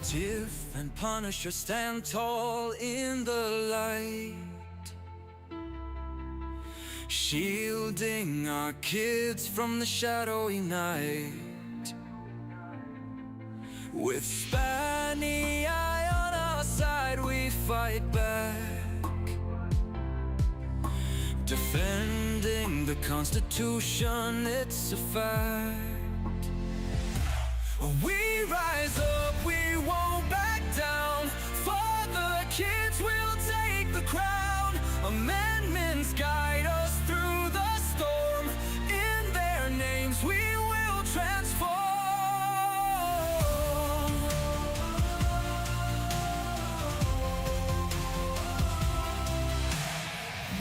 Tiff and Punisher stand tall in the light, shielding our kids from the shadowy night. With Spanny Eye on our side, we fight back, defending the Constitution, it's a fact. We rise up, we won't back down. For the kids, we'll take the crown. Amendments guide us through the storm. In their names, we will transform.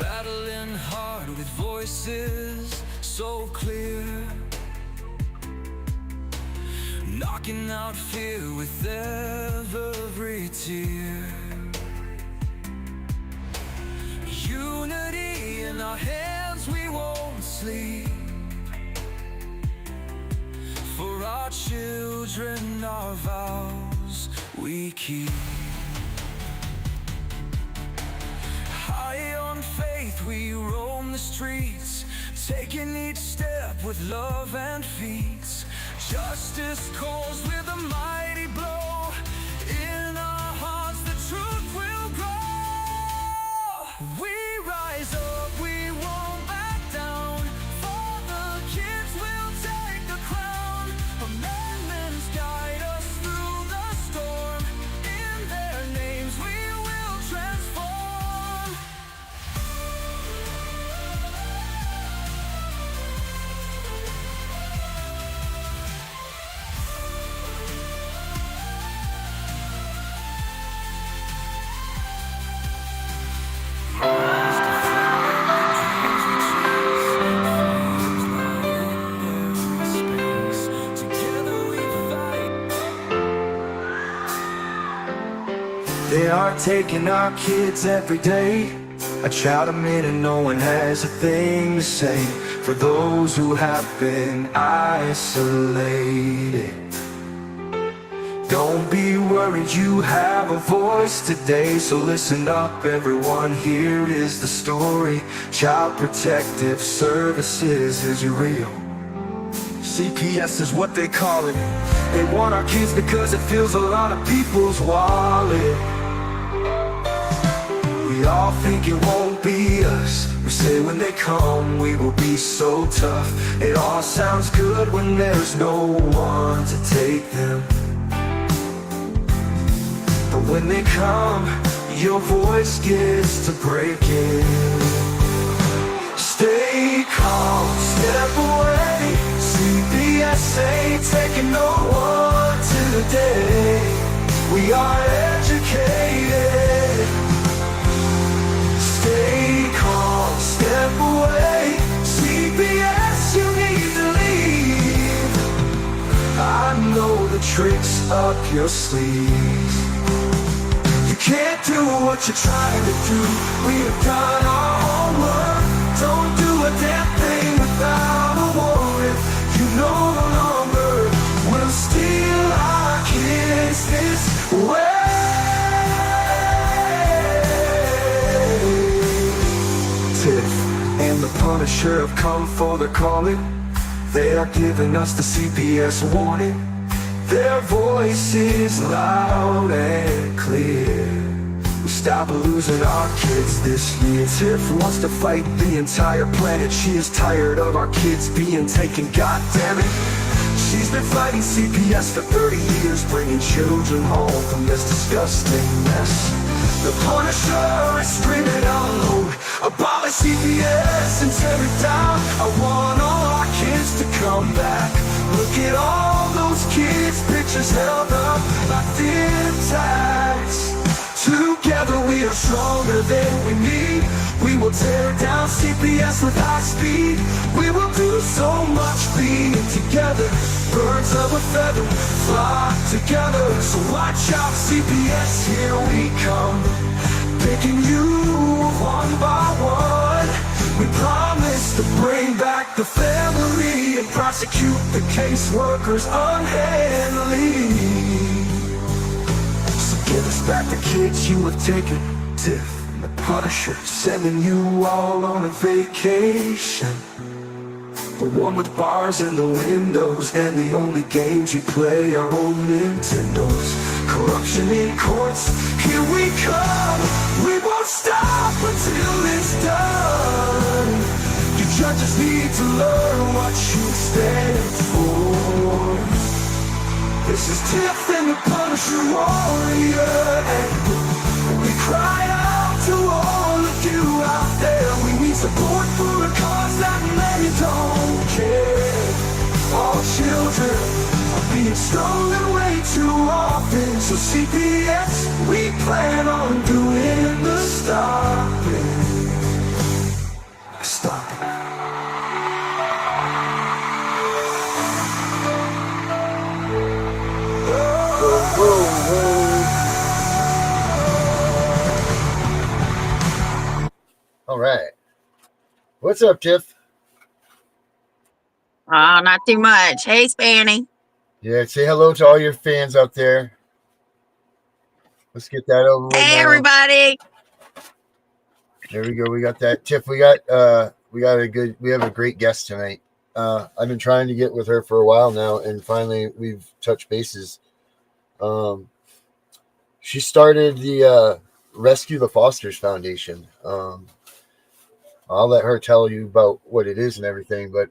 Battling hard with voices so clear, knocking out fear with every tear. Unity in our hands, we won't sleep. For our children, our vows we keep. High on faith, we roam the streets, taking each step with love and feet. Justice calls with a mighty blow. In our hearts the truth will grow. We rise up, we won't back down. For the kids, we'll take the crown. Amendments guide us through the storm. In their names we will transform. They are taking our kids every day. I shout them in and no one has a thing to say. For those who have been isolated, don't be worried, you have a voice today. So listen up everyone, here is the story. Child Protective Services is real. CPS is what they call it. They want our kids because it fills a lot of people's wallet. We all think it won't be us. We say when they come we will be so tough. It all sounds good when there's no one to take them. But when they come, your voice gets to breaking. Stay calm, step away. CPS ain't taking no one today. We are educated. Stay calm, step away. CPS, you need to leave. I know the tricks up your sleeve. You can't do what you're trying to do. We have done our homework. Don't do a damn thing without a warrant. You no longer will steal our kids this way. Tiff and the Punisher have come for the calling. They are giving us the CPS warning. Their voice is loud and clear. We stop losing our kids this year. Tiff wants to fight the entire planet. She is tired of our kids being taken, god damn it. She's been fighting CPS for 30 years, bringing children home from this disgusting mess. The Punisher is screaming out loud, abolish CPS and tear it down. I want all our kids to come back. Look at all those kids' pictures held up like thin tags. Together we are stronger than we need. We will tear down CPS with high speed. We will do so much being together. Birds of a feather flock together. So watch out CPS, here we come. Picking you one by one. We promise to bring back the family and prosecute the caseworkers unhandily. Give us back the kids you have taken. Tiff and the Punisher sending you all on a vacation. The one with bars in the windows, and the only games you play are on Nintendos. Corruption in courts, here we come. We won't stop until it's done. You judges need to learn what you stand for. This is Tiff and the Punisher Warrior, and we cry out to all of you out there. We need support for a cause that many don't care. All children are being stolen way too often. So CPS, we plan on doing the stopping. Stopping. All right. What's up, Tiff? Oh, not too much. Hey, Spanny. Yeah, say hello to all your fans out there. Let's get that over with Hey, now. everybody. There we go. We got that. Tiff, we have a great guest tonight. I've been trying to get with her for a while now, and finally we've touched bases. She started the Rescue the Fosters Foundation. I'll let her tell you about what it is and everything, but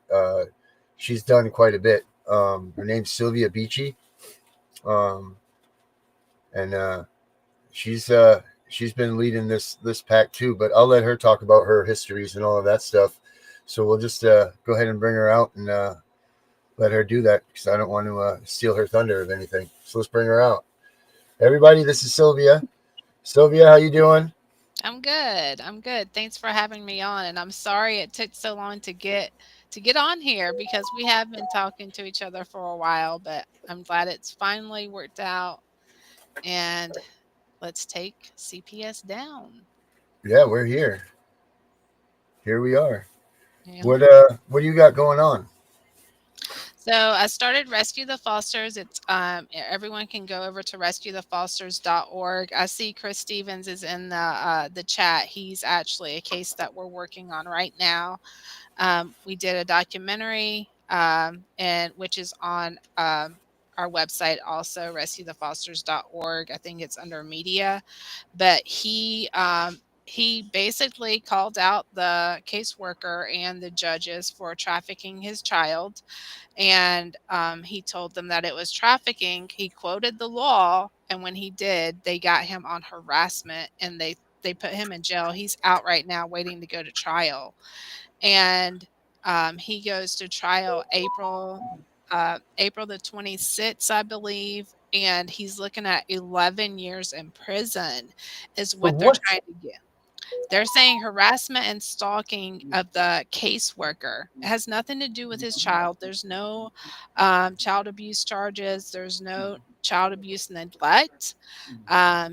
she's done quite a bit. Her name's Sylvia Beachy, and she's been leading this pack too. But I'll let her talk about her histories and all of that stuff. So we'll just go ahead and bring her out and let her do that, because I don't want to steal her thunder of anything. So let's bring her out. Everybody, this is Sylvia. Sylvia, how you doing? I'm good. Thanks for having me on. And I'm sorry it took so long to get on here, because we have been talking to each other for a while, but I'm glad it's finally worked out. And let's take CPS down. Yeah, we're here. Here we are. Yeah. What do you got going on? So I started Rescue the Fosters. It's everyone can go over to rescuethefosters.org. I see Chris Stevens is in the chat. He's actually a case that we're working on right now. We did a documentary, and which is on our website also, rescuethefosters.org. I think it's under media, but he basically called out the caseworker and the judges for trafficking his child. And he told them that it was trafficking. He quoted the law, and when he did, they got him on harassment, and they put him in jail. He's out right now waiting to go to trial. And he goes to trial April the 26th, I believe, and he's looking at 11 years in prison is what they're trying to get. They're saying harassment and stalking of the caseworker. It has nothing to do with his child. There's no child abuse charges. There's no child abuse neglect.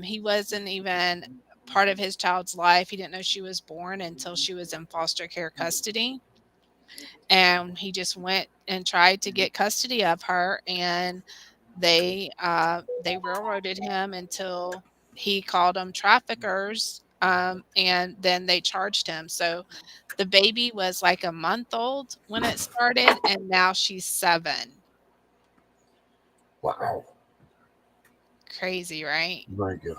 He wasn't even part of his child's life. He didn't know she was born until she was in foster care custody. And he just went and tried to get custody of her, and they railroaded him until he called them traffickers, and then they charged him. So the baby was like a month old when it started, and now she's 7. Wow. Crazy, right? My God.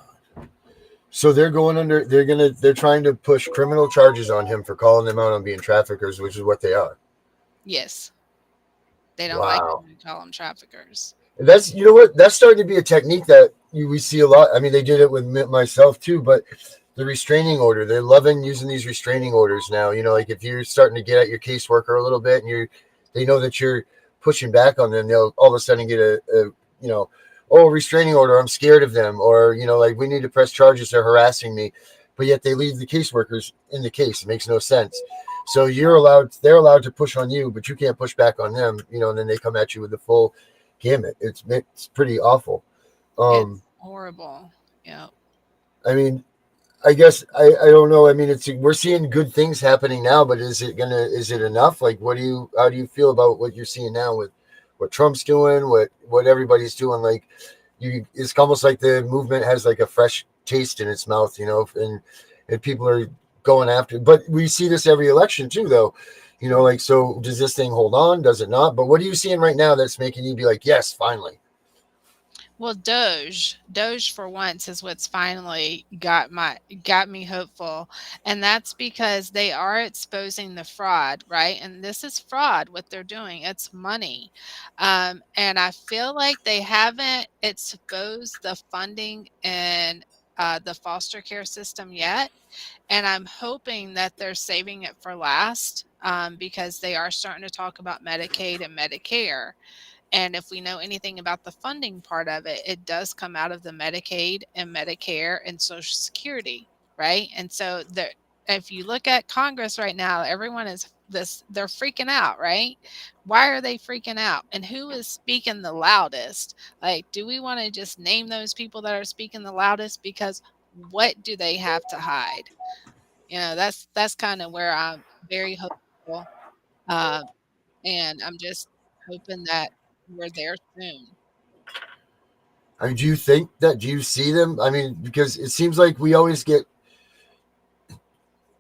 So they're trying to push criminal charges on him for calling them out on being traffickers, which is what they are. Yes. They don't like it when you call them traffickers. And that's, you know what, that's starting to be a technique that we see a lot. I mean, they did it with myself too, but the restraining order, they're loving using these restraining orders now. You know, like if you're starting to get at your caseworker a little bit, and they know that you're pushing back on them, they'll all of a sudden get a restraining order, I'm scared of them, or, like, we need to press charges, they're harassing me, but yet they leave the caseworkers in the case. It makes no sense. So they're allowed to push on you, but you can't push back on them, and then they come at you with the full gamut. It's pretty awful. It's horrible. Yeah. I mean, I guess I don't know. I mean, we're seeing good things happening now, but is it enough? Like, how do you feel about what you're seeing now with what Trump's doing, what everybody's doing? Like, it's almost like the movement has like a fresh taste in its mouth, and people are going after it. But we see this every election too, though. Like, so does this thing hold on? Does it not? But what are you seeing right now that's making you be like, yes, finally? Well, Doge for once is what's finally got me hopeful, and that's because they are exposing the fraud, right? And this is fraud what they're doing. It's money. And I feel like they haven't exposed the funding in the foster care system yet. And I'm hoping that they're saving it for last, because they are starting to talk about Medicaid and Medicare. And if we know anything about the funding part of it, it does come out of the Medicaid and Medicare and Social Security, right? And so there, if you look at Congress right now, everyone is this, they're freaking out, right? Why are they freaking out? And who is speaking the loudest? Like, do we want to just name those people that are speaking the loudest? Because what do they have to hide? That's kind of where I'm very hopeful. Um, and I'm just hoping that we're there soon. I mean, do you see them? I mean, because it seems like we always get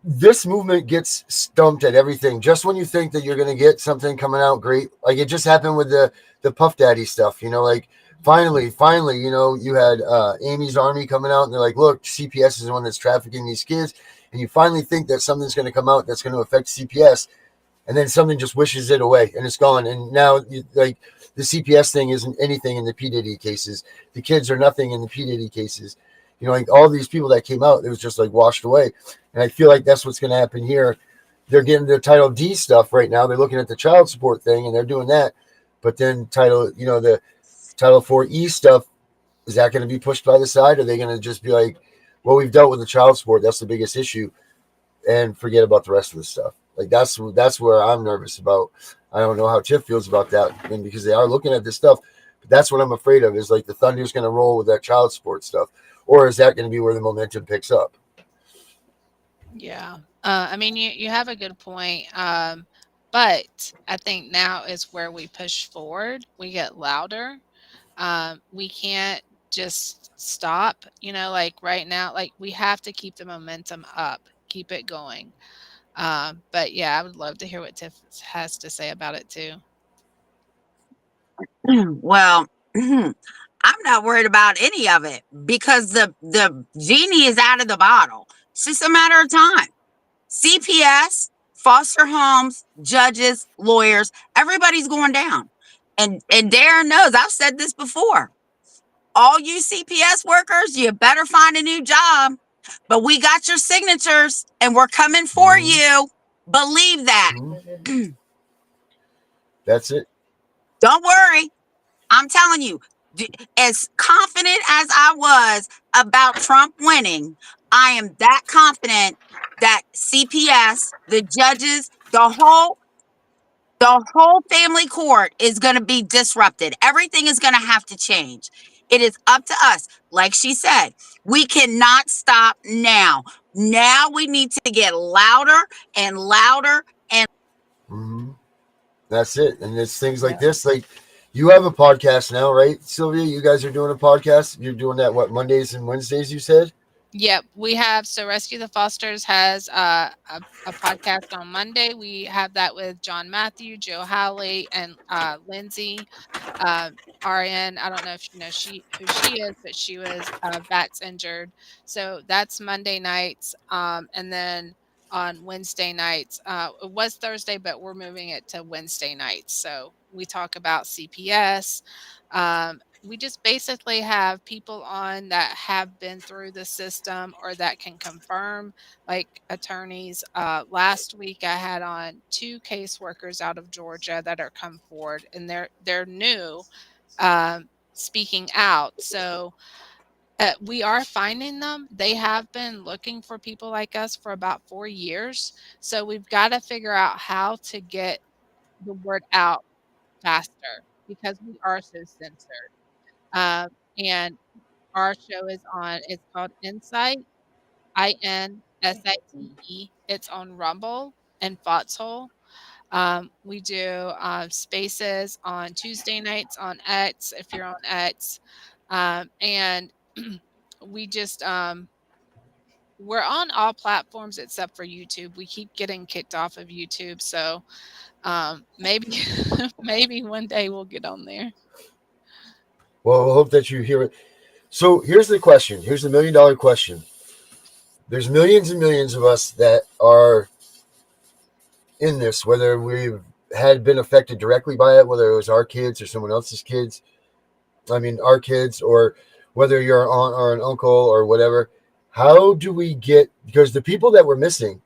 this movement gets stumped at everything. Just when you think that you're going to get something coming out great, like it just happened with the Puff Daddy stuff. Like finally, you had Amy's Army coming out, and they're like, look, CPS is the one that's trafficking these kids, and you finally think that something's going to come out that's going to affect CPS, and then something just wishes it away and it's gone. And now, like, the CPS thing isn't anything in the P Diddy cases. The kids are nothing in the P Diddy cases. Like all these people that came out, it was just like washed away. And I feel like that's what's going to happen here. They're getting the Title D stuff right now. They're looking at the child support thing and they're doing that. But then the Title 4E stuff, is that going to be pushed by the side? Or are they going to just be like, well, we've dealt with the child support. That's the biggest issue, and forget about the rest of the stuff. Like that's where I'm nervous about. I don't know how Tiff feels about that, and because they are looking at this stuff. But that's what I'm afraid of, is like the Thunder's going to roll with that child support stuff, or is that going to be where the momentum picks up? Yeah. I mean, you have a good point. But I think now is where we push forward. We get louder. We can't just stop, like right now, like we have to keep the momentum up, keep it going. But yeah, I would love to hear what Tiff has to say about it too. Well, I'm not worried about any of it because the genie is out of the bottle. It's just a matter of time. CPS, foster homes, judges, lawyers, everybody's going down. And Darren knows, I've said this before. All you CPS workers, you better find a new job. But we got your signatures and we're coming for Mm-hmm. you. Believe that. Mm-hmm. That's it. Don't worry. I'm telling you, as confident as I was about Trump winning, I am that confident that CPS, the judges, the whole family court is going to be disrupted. Everything is going to have to change. It is up to us. Like she said, we cannot stop now. Now we need to get louder and louder and Mm-hmm. That's it. And it's things like this. Like, you have a podcast now, right, Sylvia? You guys are doing a podcast. You're doing that, what, Mondays and Wednesdays, you said? Yep, we have, so Rescue the Fosters has a podcast on Monday. We have that with John Matthew, Joe Howley, and Lindsay. uh, RN. I don't know if you know who she is, but she was bats injured. So that's Monday nights, and then on Wednesday nights, it was Thursday, but we're moving it to Wednesday nights. So we talk about CPS. We just basically have people on that have been through the system or that can confirm, like attorneys. Last week I had on two caseworkers out of Georgia that are come forward, and they're new, speaking out. So we are finding them. They have been looking for people like us for about 4 years. So we've got to figure out how to get the word out faster because we are so censored. Um, and our show is on, it's called Insight, INSITE. It's on Rumble and Foxhole. We do spaces on Tuesday nights on X, if you're on X. And we just we're on all platforms except for YouTube. We keep getting kicked off of YouTube, so maybe maybe one day we'll get on there. Well, we'll hope that you hear it. So here's the question. Here's the $1 million question. There's millions and millions of us that are in this, whether we've had been affected directly by it, whether it was our kids or someone else's kids. I mean, our kids, or whether you're an aunt or an uncle or whatever. How do we get, because the people that we're missing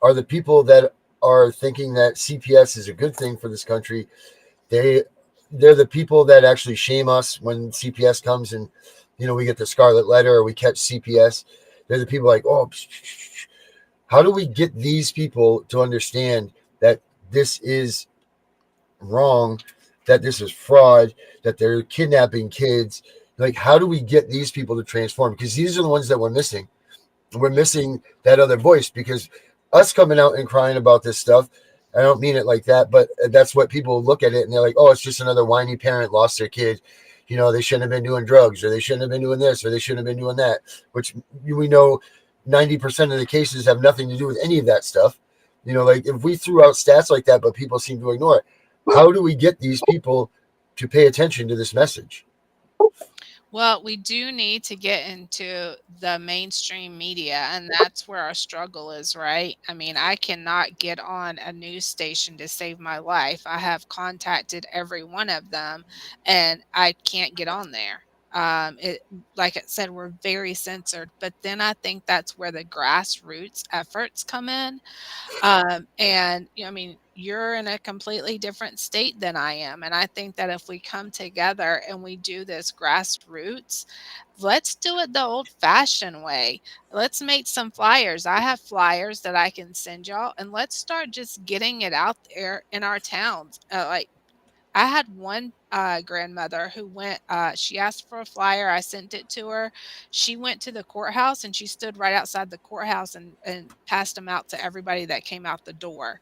are the people that are thinking that CPS is a good thing for this country. They're the people that actually shame us when CPS comes and, we get the scarlet letter or we catch CPS. They're the people like, oh, how do we get these people to understand that this is wrong, that this is fraud, that they're kidnapping kids? Like, how do we get these people to transform? Because these are the ones that we're missing. We're missing that other voice, because us coming out and crying about this stuff, I don't mean it like that, but that's what people look at it and they're like, oh, it's just another whiny parent lost their kid. They shouldn't have been doing drugs, or they shouldn't have been doing this, or they shouldn't have been doing that, which we know 90% of the cases have nothing to do with any of that stuff. Like if we threw out stats like that, but people seem to ignore it, how do we get these people to pay attention to this message? Well, we do need to get into the mainstream media, and that's where our struggle is, right? I mean, I cannot get on a news station to save my life. I have contacted every one of them, and I can't get on there. Like I said, we're very censored, but then I think that's where the grassroots efforts come in. And I mean, you're in a completely different state than I am. And I think that if we come together and we do this grassroots, let's do it the old fashioned way. Let's make some flyers. I have flyers that I can send y'all, and let's start just getting it out there in our towns. Like, I had one grandmother who went, she asked for a flyer. I sent it to her. She went to the courthouse and she stood right outside the courthouse and passed them out to everybody that came out the door.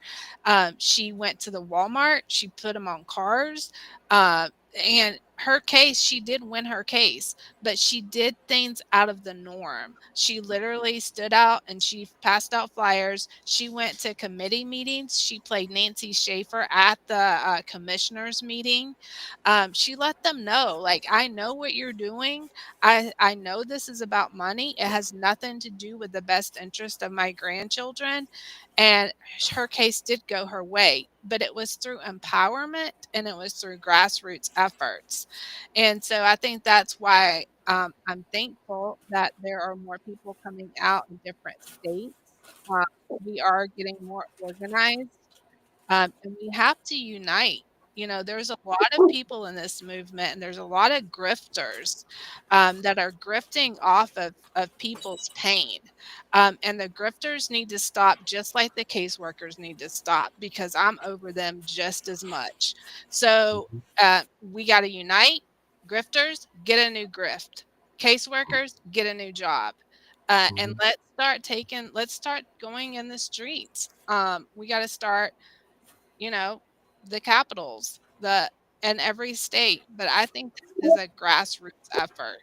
She went to the Walmart. She put them on cars. And her case, she did win her case, but she did things out of the norm. She literally stood out and she passed out flyers. She went to committee meetings. She played Nancy Schaefer at the commissioners meeting. She let them know, like, I know what you're doing. I know this is about money. It has nothing to do with the best interest of my grandchildren. And her case did go her way, but it was through empowerment and it was through grassroots efforts. And so I think that's why I'm thankful that there are more people coming out in different states. Uh, we are getting more organized, and we have to unite. There's a lot of people in this movement, and there's a lot of grifters that are grifting off of people's pain. And the grifters need to stop, just like the caseworkers need to stop, because I'm over them just as much. So we got to unite. Grifters, get a new grift. Caseworkers, get a new job. And let's start going in the streets. We got to start, you know, the capitals, in every state. But I think this is a grassroots effort.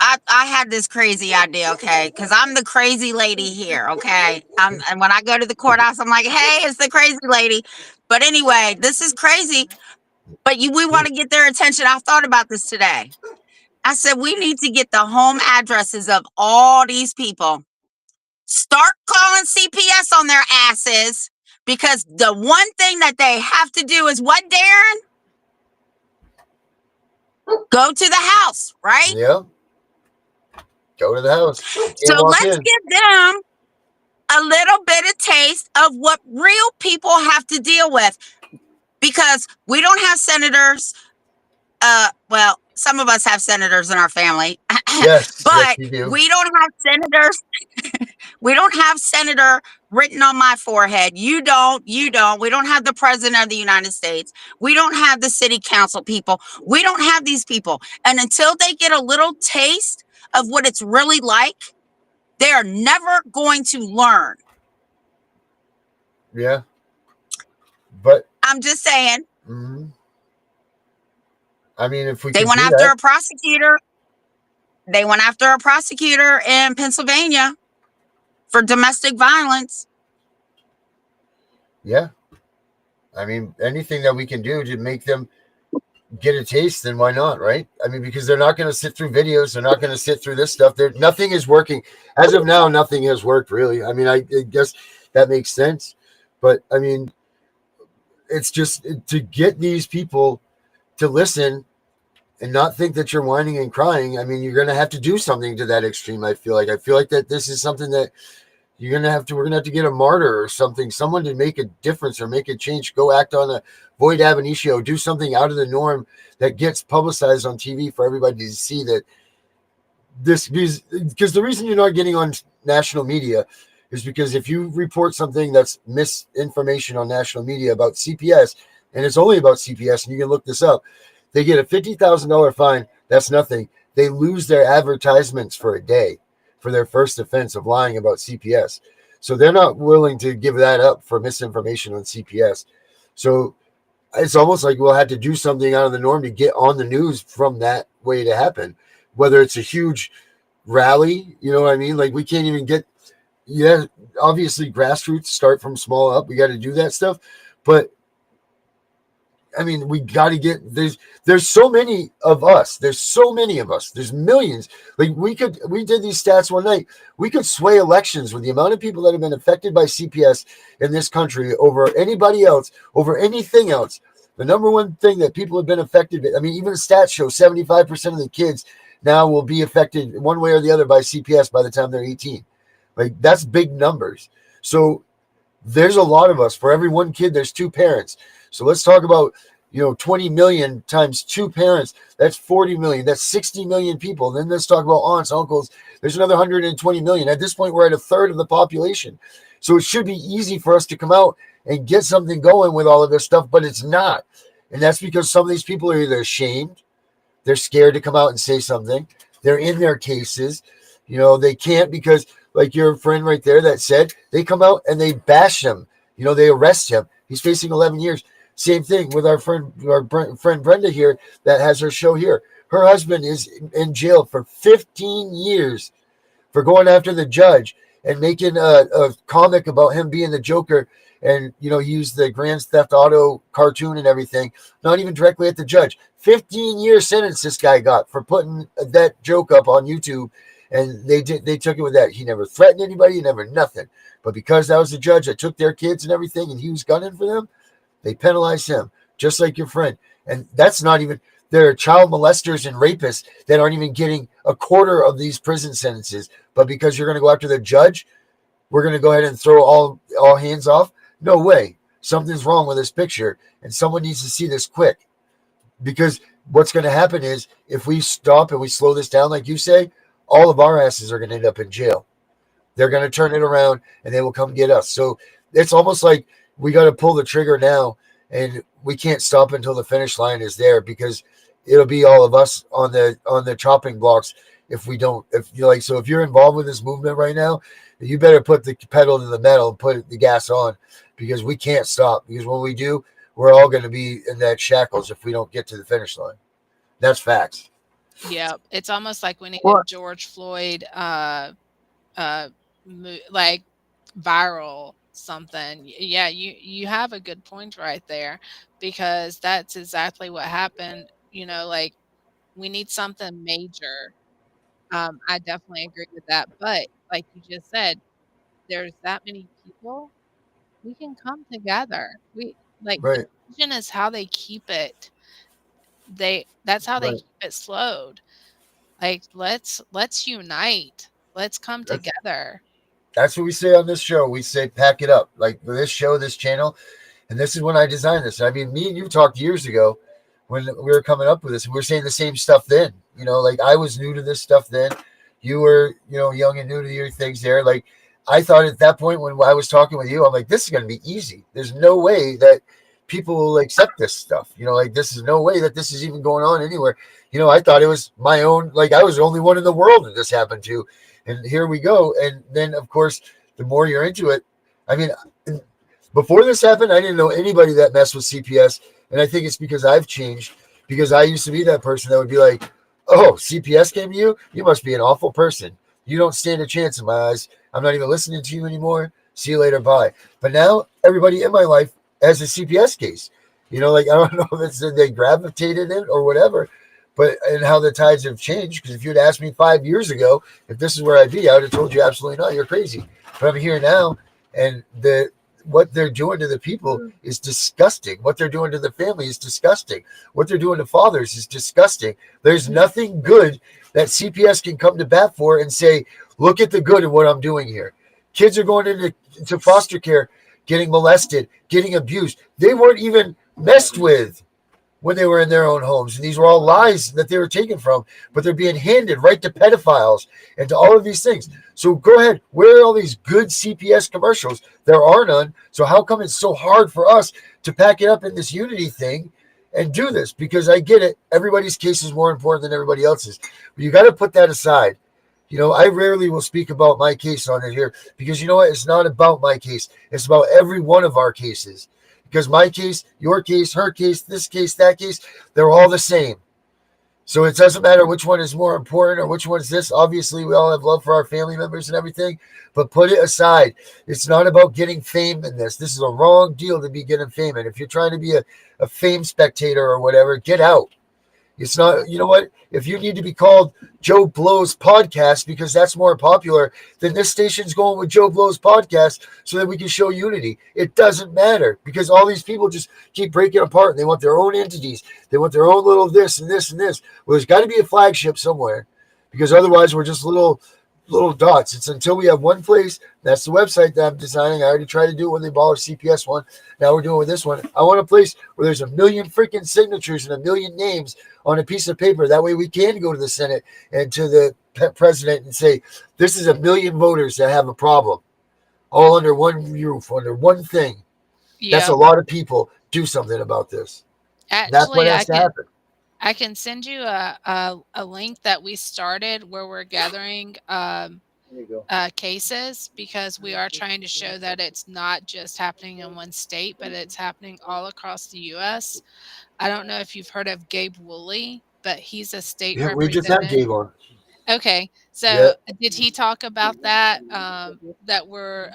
I had this crazy idea, okay? Because I'm the crazy lady here, okay? And when I go to the courthouse, I'm like, hey, it's the crazy lady. But anyway, this is crazy. But we want to get their attention. I thought about this today. I said, we need to get the home addresses of all these people. Start calling CPS on their asses, because the one thing that they have to do is what, Darren? Go to the house, right? Yeah. Go to the house. So let's give them a little bit of taste of what real people have to deal with, because we don't have senators. Well, some of us have senators in our family, Yes, but yes, you do. we don't have senators. We don't have senator written on my forehead. You don't. We don't have the president of the United States. We don't have the city council people. We don't have these people. And until they get a little taste of what it's really like, they're never going to learn. Yeah. But I'm just saying. Hmm. I mean, if we They could went do after that, a prosecutor. They went after a prosecutor in Pennsylvania for domestic violence. yeah. I mean, anything that we can do to make them get a taste, then why not, right? I mean, because they're not going to sit through videos, they're not going to sit through this stuff. Nothing is working as of now. Nothing has worked really. I mean, I guess that makes sense, but I mean, it's just to get these people to listen and not think that you're whining and crying. I mean, you're going to have to do something to that extreme. I feel like that this is something that we're gonna have to get a martyr or something, someone to make a difference or make a change. Go act on a Void Ab Initio, do something out of the norm that gets publicized on TV for everybody to see that this, because the reason you're not getting on national media is because if you report something that's misinformation on national media about CPS, and it's only about CPS, and you can look this up, they get a $50,000 fine. That's nothing. They lose their advertisements for a day for their first offense of lying about CPS. So they're not willing to give that up for misinformation on CPS. So it's almost like we'll have to do something out of the norm to get on the news from that way to happen. Whether it's a huge rally, you know what I mean? Like we can't even get, yeah, obviously grassroots start from small up. We got to do that stuff. But I mean, we got to get there's so many of us. There's so many of us. There's millions. Like we did these stats one night. We could sway elections with the amount of people that have been affected by CPS in this country over anybody else, over anything else. The number one thing that people have been affected, I mean, even the stats show 75% of the kids now will be affected one way or the other by CPS by the time they're 18. Like that's big numbers. So there's a lot of us. For every one kid, there's two parents. So let's talk about, 20 million times two parents. That's 40 million. That's 60 million people. Then let's talk about aunts, uncles. There's another 120 million. At this point, we're at a third of the population. So it should be easy for us to come out and get something going with all of this stuff, but it's not. And that's because some of these people are either ashamed, they're scared to come out and say something. They're in their cases. They can't because, like your friend right there that said, they come out and they bash him. They arrest him. He's facing 11 years. Same thing with our friend Brenda here that has her show here. Her husband is in jail for 15 years for going after the judge and making a comic about him being the Joker. And, he used the Grand Theft Auto cartoon and everything, not even directly at the judge. 15-year sentence this guy got for putting that joke up on YouTube. And they took it with that. He never threatened anybody, never nothing. But because that was the judge that took their kids and everything and he was gunning for them, they penalized him, just like your friend. And that's not even, there are child molesters and rapists that aren't even getting a quarter of these prison sentences. But because you're going to go after the judge, we're going to go ahead and throw all hands off. No way. Something's wrong with this picture. And someone needs to see this quick. Because what's going to happen is if we stop and we slow this down, like you say, all of our asses are going to end up in jail. They're going to turn it around and they will come get us. So it's almost like we got to pull the trigger now and we can't stop until the finish line is there because it'll be all of us on the chopping blocks if we don't, so if you're involved with this movement right now, you better put the pedal to the metal and put the gas on because we can't stop, because when we do, we're all going to be in that shackles if we don't get to the finish line. That's facts. Yeah, it's almost like we need Well, a George Floyd like viral something. Yeah, you have a good point right there, because that's exactly what happened. Like we need something major. I definitely agree with that. But like you just said, there's that many people. We can come together. We like Right. division is how they keep it. That's how they Right. keep it slowed. Like let's unite. Let's come That's together. that's what we say on this show. We say pack it up. Like this show, this channel, and this is when I designed this. I mean, me and you talked years ago when we were coming up with this. We were saying the same stuff then. Like I was new to this stuff then. You were, young and new to your things there. Like I thought at that point when I was talking with you, I'm like, this is going to be easy. There's no way that people will accept this stuff. Like this is no way that this is even going on anywhere. I thought it was my own, like I was the only one in the world that this happened to. And here we go. And then, of course, the more you're into it, I mean, before this happened, I didn't know anybody that messed with CPS. And I think it's because I've changed, because I used to be that person that would be like, oh, CPS came to you? You must be an awful person. You don't stand a chance in my eyes. I'm not even listening to you anymore. See you later. Bye. But now everybody in my life has a CPS case. You know, like I don't know if it's that they gravitated it or whatever, but and how the tides have changed. Because if you'd asked me 5 years ago if this is where I'd be, I would have told you absolutely not. You're crazy. But I'm here now, and the what they're doing to the people is disgusting. What they're doing to the family is disgusting. What they're doing to fathers is disgusting. There's nothing good that CPS can come to bat for and say, look at the good of what I'm doing here. Kids are going into foster care, getting molested, getting abused. They weren't even messed with when they were in their own homes. And these were all lies that they were taken from, but they're being handed right to pedophiles and to all of these things. So go ahead. Where are all these good CPS commercials? There are none. So how come it's so hard for us to pack it up in this unity thing and do this? Because I get it. Everybody's case is more important than everybody else's. But you got to put that aside. You know, I rarely will speak about my case on it here because you know what? It's not about my case. It's about every one of our cases. Because my case, your case, her case, this case, that case, they're all the same. So it doesn't matter which one is more important or which one's this. Obviously, we all have love for our family members and everything, but put it aside. It's not about getting fame in this. This is a wrong deal to be getting fame in. If you're trying to be a fame spectator or whatever, get out. It's not, you know what? If you need to be called Joe Blow's podcast because that's more popular, then this station's going with Joe Blow's podcast so that we can show unity. It doesn't matter because all these people just keep breaking apart and they want their own entities. They want their own little this and this and this. Well, there's got to be a flagship somewhere because otherwise we're just little dots. It's until we have one place. That's the website that I'm designing. I already tried to do it when they bought our CPS one. Now we're doing it with this one. I want a place where there's a million freaking signatures and a million names on a piece of paper. That way we can go to the Senate and to the president and say, this is a million voters that have a problem all under one roof, under one thing. That's Yeah. a lot of people. Do something about this. That's what Actually, has to happen. I can send you a link that we started where we're gathering cases because we are trying to show that it's not just happening in one state, but it's happening all across the U.S. I don't know if you've heard of Gabe Woolley, but he's a state Yeah, we just had representative. Gabe on. Okay, Yeah. so did he talk about that? That we're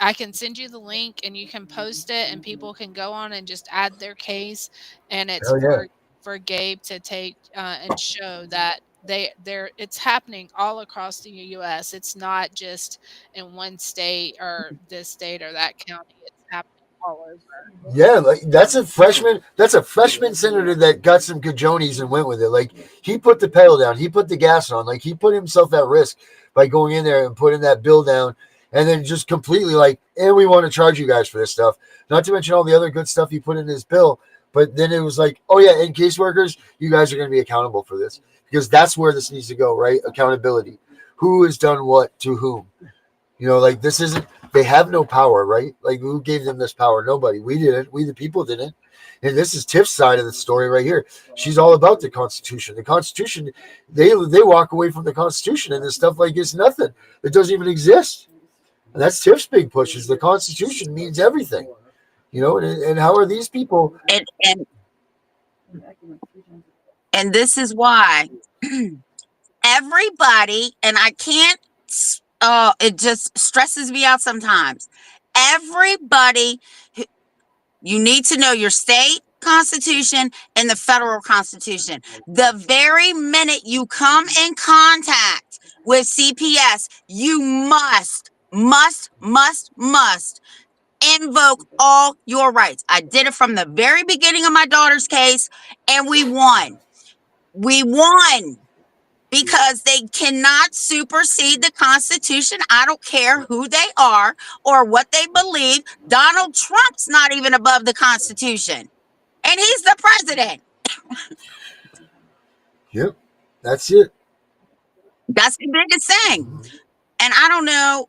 I can send you the link and you can post it and people can go on and just add their case and it's Hell yeah. for Gabe to take and show that they're it's happening all across the US. It's not just in one state or this state or that county. It's happening all over. Yeah, like that's a freshman. That's a freshman senator that got some cajones and went with it. Like he put the pedal down. He put the gas on. Like he put himself at risk by going in there and putting that bill down, and then just completely like, and we want to charge you guys for this stuff. Not to mention all the other good stuff he put in his bill. But then it was like, oh yeah, and caseworkers, you guys are going to be accountable for this because that's where this needs to go, right? Accountability. Who has done what to whom? You know, like this isn't, they have no power, right? Like who gave them this power? Nobody. We didn't. We, the people, didn't. And this is Tiff's side of the story right here. She's all about the Constitution. The Constitution, they walk away from the Constitution and this stuff like it's nothing. It doesn't even exist. And that's Tiff's big push is the Constitution means everything. You know, and how are these people? And this is why everybody, and I can't, it just stresses me out sometimes. Everybody, you need to know your state constitution and the federal constitution. The very minute you come in contact with CPS, you must invoke all your rights. I did it from the very beginning of my daughter's case, and we won. We won because they cannot supersede the Constitution. I don't care who they are or what they believe. Donald Trump's not even above the Constitution, and he's the president. Yep, that's it. That's the biggest thing. And I don't know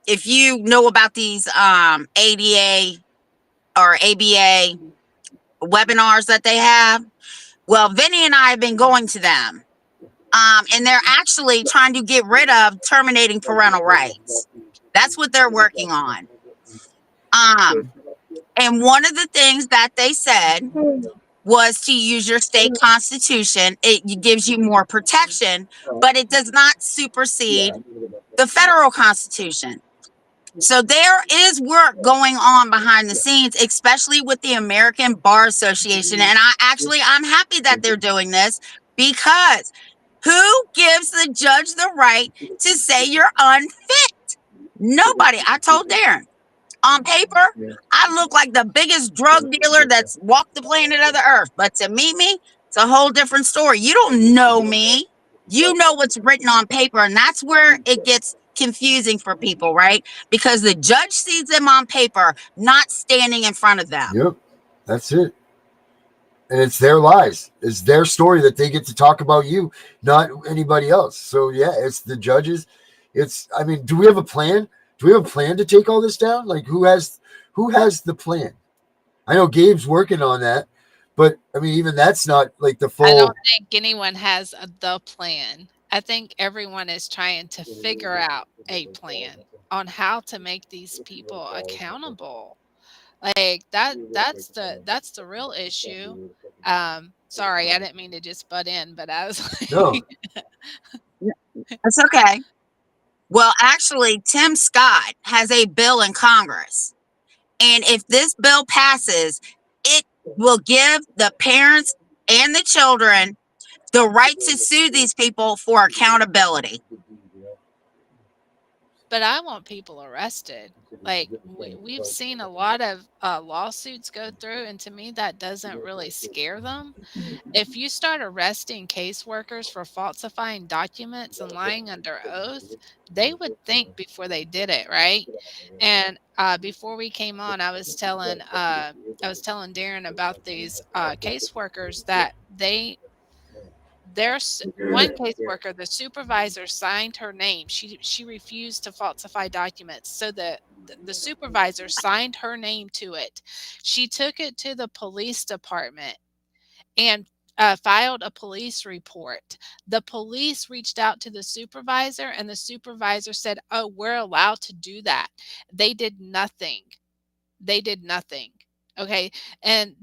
if you know about these ADA or ABA webinars that they have. Well, Vinny and I have been going to them. And they're actually trying to get rid of terminating parental rights. That's what they're working on. And one of the things that they said was to use your state constitution. It gives you more protection, but it does not supersede the federal constitution. So there is work going on behind the scenes, especially with the American Bar Association. And I'm happy that they're doing this, because who gives the judge the right to say you're unfit? Nobody. I told Darren, on paper, I look like the biggest drug dealer that's walked the planet of the earth. But to meet me, it's a whole different story. You don't know me. You know what's written on paper. And that's where it gets confusing for people, right? Because the judge sees them on paper, not standing in front of them. Yep, that's it. And it's their lives. It's their story that they get to talk about you, not anybody else. So yeah, it's the judges. I mean, do we have a plan? Do we have a plan to take all this down? Like who has the plan? I know Gabe's working on that, but I mean, even that's not like the full. I don't think anyone has the plan. I think everyone is trying to figure out a plan on how to make these people accountable. Like that's the real issue. Sorry, I didn't mean to just butt in, but I was No. like, That's okay. Well, actually, Tim Scott has a bill in Congress. And if this bill passes, it will give the parents and the children the right to sue these people for accountability. but I want people arrested. Like we've seen a lot of lawsuits go through, and to me, that doesn't really scare them. If you start arresting caseworkers for falsifying documents and lying under oath, they would think before they did it, right? And before we came on, I was telling Darren about these caseworkers that there's one caseworker, the supervisor signed her name. She refused to falsify documents, so the supervisor signed her name to it. She took it to the police department and filed a police report. The police reached out to the supervisor, and the supervisor said, "Oh, we're allowed to do that." They did nothing. They did nothing. Okay. And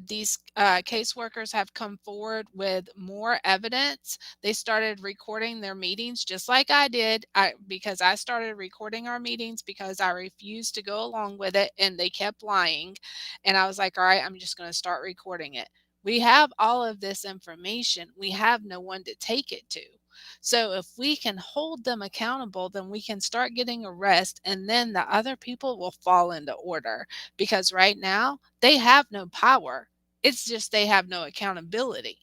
these caseworkers have come forward with more evidence. They started recording their meetings just like I did, because I started recording our meetings because I refused to go along with it and they kept lying. And I was like, all right, I'm just going to start recording it. We have all of this information. We have no one to take it to. So if we can hold them accountable, then we can start getting arrests, and then the other people will fall into order, because right now they have no power. It's just they have no accountability.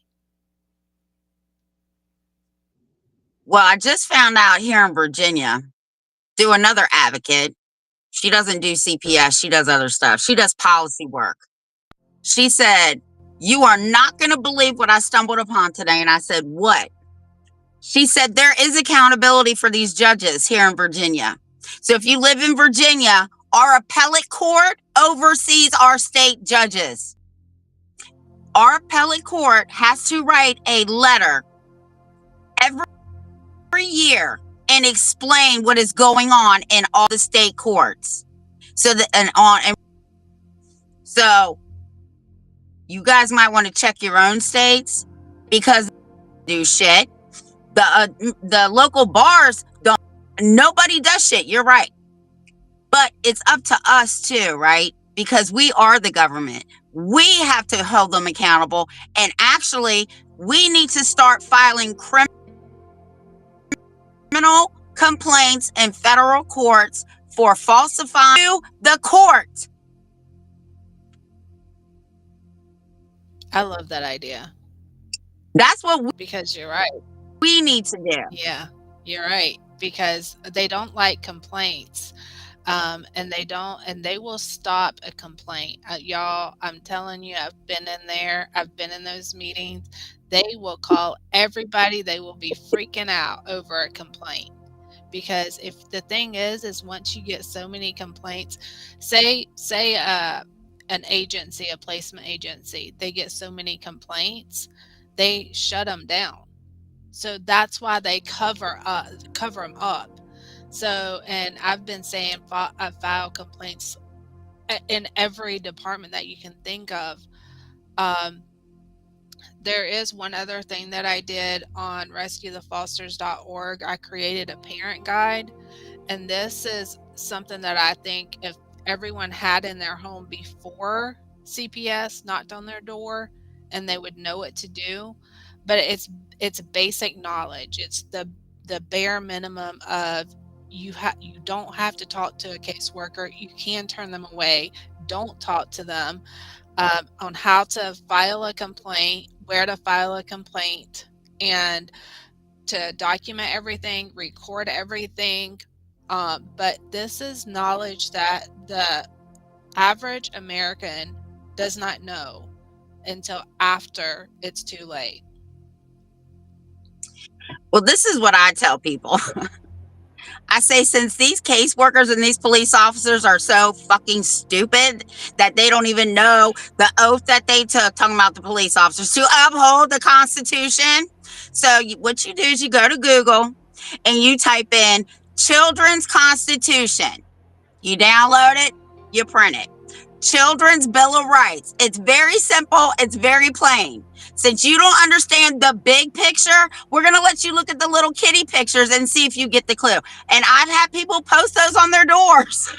Well, I just found out here in Virginia through another advocate. She doesn't do CPS, she does other stuff. She does policy work. She said, "You are not going to believe what I stumbled upon today." And I said, "What?" She said, "There is accountability for these judges here in Virginia. So if you live in Virginia, our appellate court oversees our state judges. Our appellate court has to write a letter every year and explain what is going on in all the state courts. So you guys might want to check your own states, because do shit. The local bars don't. Nobody does shit. You're right, but it's up to us too, right? Because we are the government. We have to hold them accountable, and actually, we need to start filing criminal complaints in federal courts for falsifying the court." I love that idea, That's what because you're right. we need to do. Yeah, you're right, because they don't like complaints. And they will stop a complaint. Y'all, I'm telling you, I've been in there. I've been in those meetings. They will call everybody. They will be freaking out over a complaint. Because if the thing is once you get so many complaints, say an agency, a placement agency, they get so many complaints, they shut them down. So that's why they cover them up. So, and I've been saying file complaints in every department that you can think of. Um, there is one other thing that I did on rescuethefosters.org. I created a parent guide, and this is something that I think if everyone had in their home before CPS knocked on their door, and they would know what to do. But it's basic knowledge. It's the bare minimum of you don't have to talk to a caseworker. You can turn them away. Don't talk to them, on how to file a complaint, where to file a complaint, and to document everything, record everything. But this is knowledge that the average American does not know until after it's too late. Well, this is what I tell people. I say, since these caseworkers and these police officers are so fucking stupid that they don't even know the oath that they took, talking about the police officers, to uphold the Constitution. So what you do is you go to Google and you type in Children's Constitution. You download it, you print it. Children's Bill of Rights. It's very simple. It's very plain. Since you don't understand the big picture, we're going to let you look at the little kitty pictures and see if you get the clue. And I've had people post those on their doors.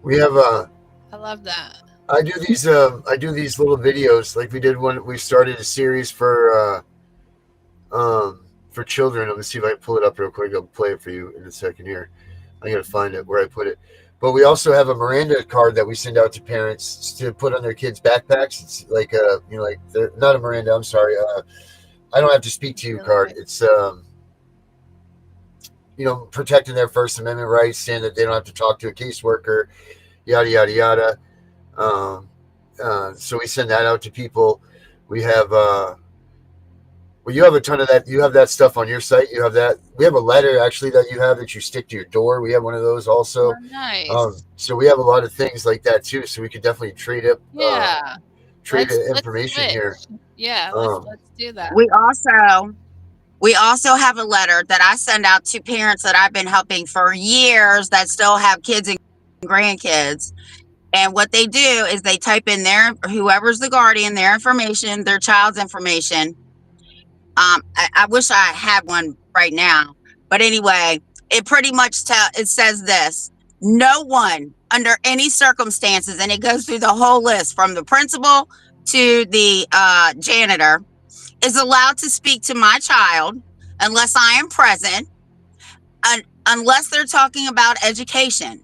We have I love that. I do these little videos like we did when we started a series for children. Let me see if I can pull it up real quick. I'll play it for you in a second here. I gotta find it where I put it. But we also have a Miranda card that we send out to parents to put on their kids' backpacks. It's like like they're not a Miranda. I'm sorry. I don't have to speak to you card. It's protecting their First Amendment rights, saying that they don't have to talk to a caseworker, yada yada yada. So we send that out to people. We have well, you have a ton of that. You have that stuff on your site. You have that. We have a letter actually that you have that you stick to your door. We have one of those also. Oh, nice. So we have a lot of things like that too. So we could definitely trade it. Yeah. Trade Let's information switch. here. Yeah, let's do that. We also have a letter that I send out to parents that I've been helping for years that still have kids and grandkids. And what they do is they type in whoever's the guardian, their information, their child's information. I wish I had one right now, but anyway, it pretty much it says this: no one under any circumstances, and it goes through the whole list from the principal to the janitor, is allowed to speak to my child unless I am present, unless they're talking about education.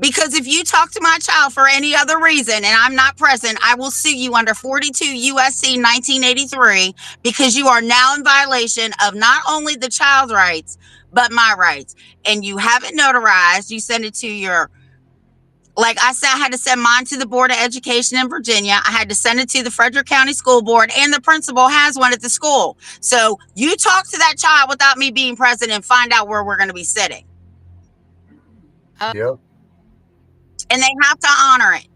Because if you talk to my child for any other reason and I'm not present, I will sue you under 42 USC 1983, because you are now in violation of not only the child's rights, but my rights. And you have it notarized. You send it to like I said, I had to send mine to the Board of Education in Virginia. I had to send it to the Frederick County School Board, and the principal has one at the school. So you talk to that child without me being present and find out where we're going to be sitting. Yep. And they have to honor it.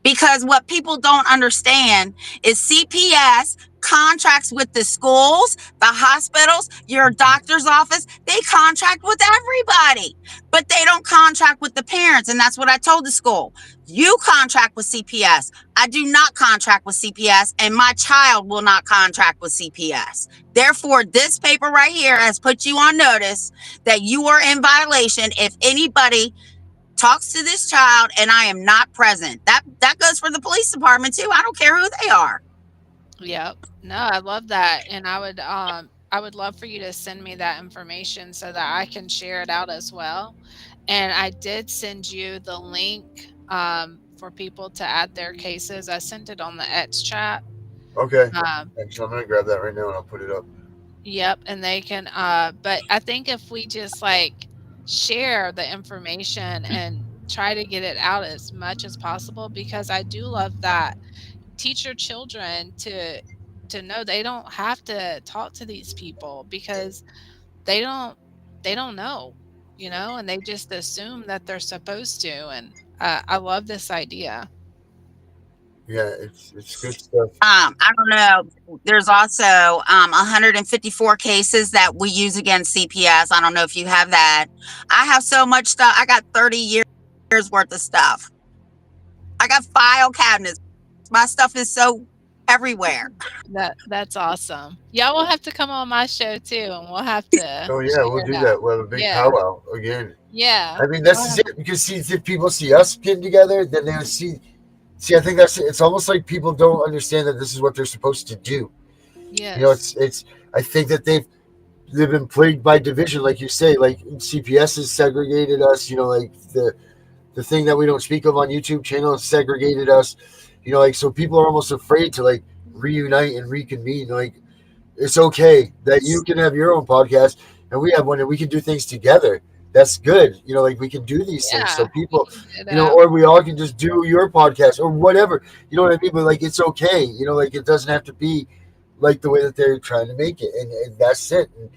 Because what people don't understand is CPS contracts with the schools, the hospitals, your doctor's office. They contract with everybody, but they don't contract with the parents. And that's what I told the school. You contract with CPS. I do not contract with CPS, and my child will not contract with CPS. Therefore, this paper right here has put you on notice that you are in violation if anybody talks to this child and I am not present. That goes for the police department too. I don't care who they are. Yep. No, I love that. And I would love for you to send me that information so that I can share it out as well. And I did send you the link for people to add their cases. I sent it on the X chat. Okay. Actually, I'm gonna grab that right now and I'll put it up. Yep. And they can but I think if we just like share the information and try to get it out as much as possible, because I do love that. Teach your children to know they don't have to talk to these people because they don't know, and they just assume that they're supposed to. And I love this idea. Yeah, it's good stuff. I don't know. There's also 154 cases that we use against CPS. I don't know if you have that. I have so much stuff. I got 30 years worth of stuff. I got file cabinets. My stuff is so everywhere. That's awesome. Y'all will have to come on my show too, and we'll have to Oh yeah, we'll share do that. that. We'll have a big Yeah, powwow again. yeah. I mean, this We'll is have, it. Because see, if people see us getting together, then they'll see. See, I think that's it. It's almost like people don't understand that this is what they're supposed to do. yes, It's. I think that they've been plagued by division, like you say. Like CPS has segregated us. Like the thing that we don't speak of on YouTube channel has segregated us. Like so people are almost afraid to like reunite and reconvene. Like it's okay that you can have your own podcast and we have one and we can do things together. That's good. Like we can do these things so yeah. We people, can get out. or we all can just do your podcast or whatever. You know what I mean? But like it's okay. Like it doesn't have to be like the way that they're trying to make it, and that's it. And,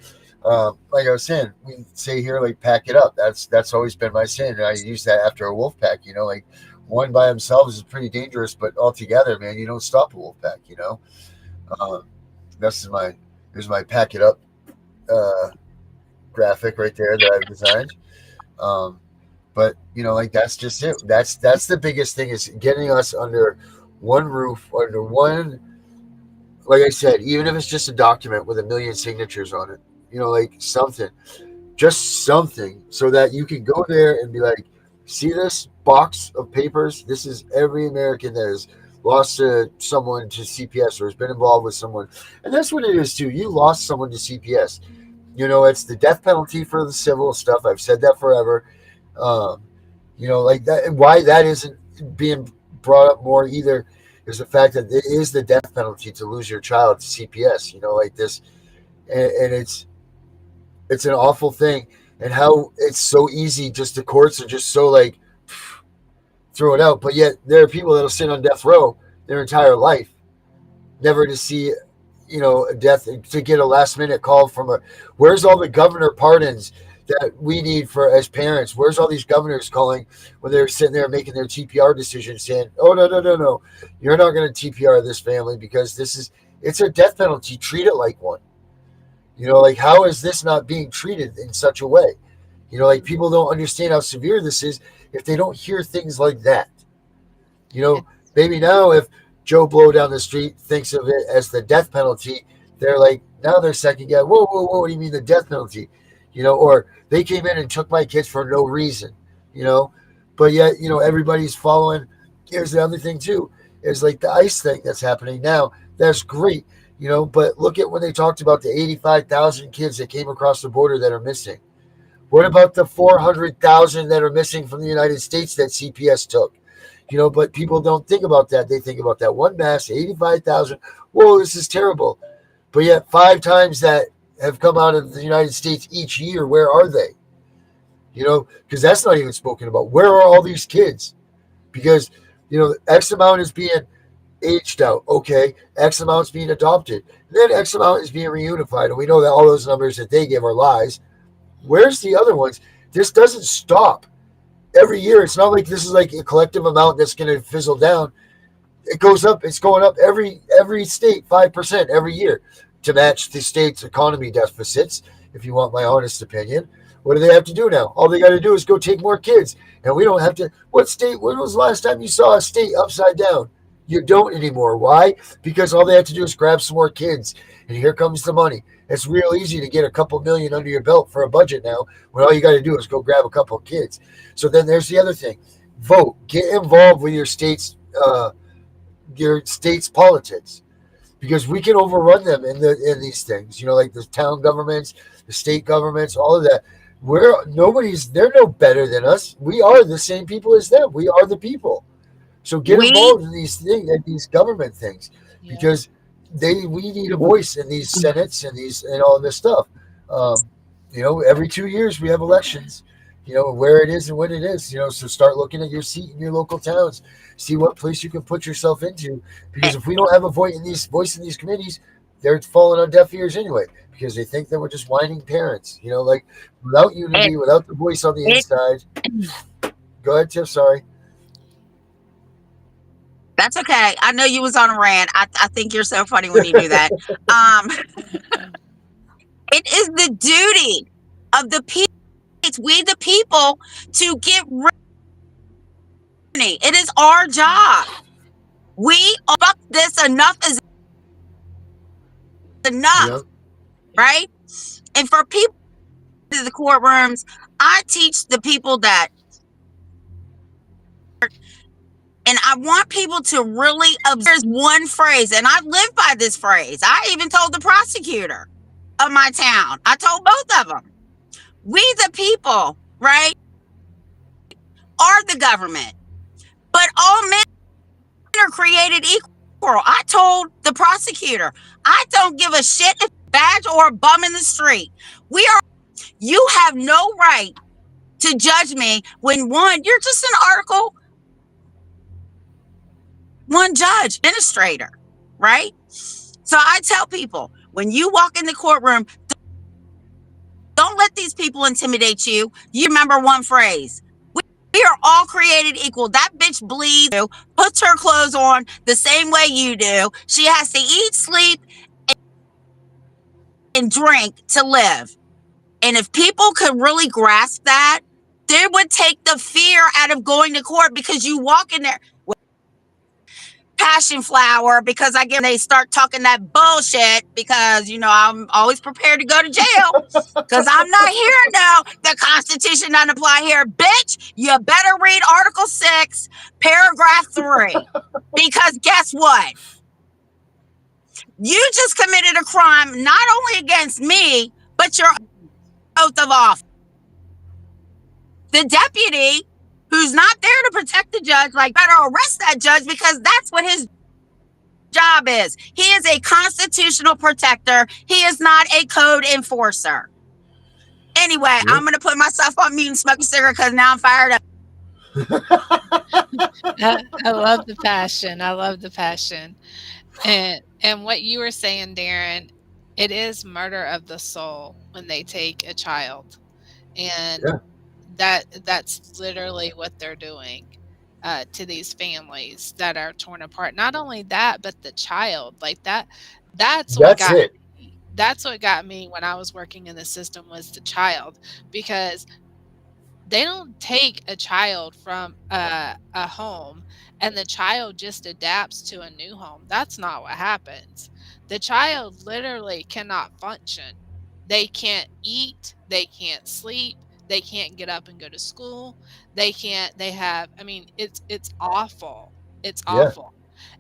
like I was saying, we say here like pack it up. That's always been my saying. And I use that after a wolf pack. Like one by themselves is pretty dangerous, but all together, man, you don't stop a wolf pack. Um, that's my Here's my pack it up uh, graphic right there that I've designed. Um, but like that's just it. That's the biggest thing is getting us under one roof, under one. Like I said, even if it's just a document with a million signatures on it, like something, just something, so that you can go there and be like, see this box of papers? This is every American that has lost someone to CPS or has been involved with someone. And that's what it is too. You lost someone to CPS. It's the death penalty for the civil stuff. I've said that forever. Um, like that. Why that isn't being brought up more either is the fact that it is the death penalty to lose your child to CPS. Like this, and it's an awful thing. And how it's so easy, just the courts are just so like throw it out. But yet there are people that'll sit on death row their entire life, never to see, a death, to get a last minute call from where's all the governor pardons that we need for as parents? Where's all these governors calling when they're sitting there making their TPR decision saying, oh, no, you're not going to TPR this family because it's a death penalty. Treat it like one. Like how is this not being treated in such a way? Like people don't understand how severe this is if they don't hear things like that. It, Maybe now if Joe Blow down the street thinks of it as the death penalty, they're like, now they're second guessing. Whoa, what do you mean the death penalty? Or they came in and took my kids for no reason, but yet, everybody's following. Here's the other thing too, is like the ICE thing that's happening now. That's great, but look at when they talked about the 85,000 kids that came across the border that are missing. What about the 400,000 that are missing from the United States that CPS took? But people don't think about that. They think about that one mass, 85,000. Whoa, this is terrible. But yet 5 times that have come out of the United States each year. Where are they? Because that's not even spoken about. Where are all these kids? Because, X amount is being aged out. Okay. X amount is being adopted. Then X amount is being reunified. And we know that all those numbers that they give are lies. Where's the other ones? This doesn't stop. Every year, it's not like this is like a collective amount that's going to fizzle down. It goes up. It's going up every state 5% every year to match the state's economy deficits. If you want my honest opinion, what do they have to do now? All they got to do is go take more kids, and we don't have to. What state? When was the last time you saw a state upside down? You don't anymore. Why? Because all they have to do is grab some more kids, and here comes the money. It's real easy to get a couple million under your belt for a budget now, when all you got to do is go grab a couple of kids. So then there's the other thing: vote, get involved with your state's politics, because we can overrun them in these things. Like the town governments, the state governments, all of that. They're no better than us. We are the same people as them. We are the people. So get We involved in these things, in these government things, yeah. because we need a voice in these senates and all this stuff. Every 2 years we have elections. Where it is and when it is. So start looking at your seat in your local towns. See what place you can put yourself into. Because if we don't have a voice in these committees, they're falling on deaf ears anyway. Because they think that we're just whining parents. Like without unity, it, without the voice on the it inside. Go ahead, Tiff. Sorry. That's okay. I know you was on a rant. I think you're so funny when you do that. Um, it is the duty of the people. It's we the people to get rid. It is our job. We fuck this. Enough is Yep. enough, right? And for people in the courtrooms, I teach the people that, and I want people to really observe one phrase, and I live by this phrase. I even told the prosecutor of my town. I told both of them. We the people, right, are the government, but all men are created equal. I told the prosecutor, I don't give a shit if a badge or a bum in the street. We are. You have no right to judge me when one, you're just an Article 1 judge, administrator, right? So I tell people, when you walk in the courtroom, don't let these people intimidate you. You remember one phrase. We are all created equal. That bitch bleeds, puts her clothes on the same way you do. She has to eat, sleep, and drink to live. And if people could really grasp that, they would take the fear out of going to court, because you walk in there with passion flower, because I get they start talking that bullshit, because I'm always prepared to go to jail, because I'm not here now. The Constitution doesn't apply here, bitch. You better read Article 6, paragraph 3, because guess what? You just committed a crime not only against me, but your oath of office. The deputy who's not there to protect the judge, better arrest that judge, because that's what his job is. He is a constitutional protector. He is not a code enforcer. Anyway, Yep. I'm going to put myself on mute and smoke a cigarette, because now I'm fired up. I love the passion. I love the passion. And what you were saying, Darren, it is murder of the soul when they take a child. And that's literally what they're doing to these families that are torn apart. Not only that, but the child, that's what got it. me. That's what got me when I was working in the system, was the child, because they don't take a child from a home and the child just adapts to a new home. That's not what happens. The child literally cannot function. They can't eat, they can't sleep, they can't get up and go to school. I mean, it's awful. It's Yeah. awful.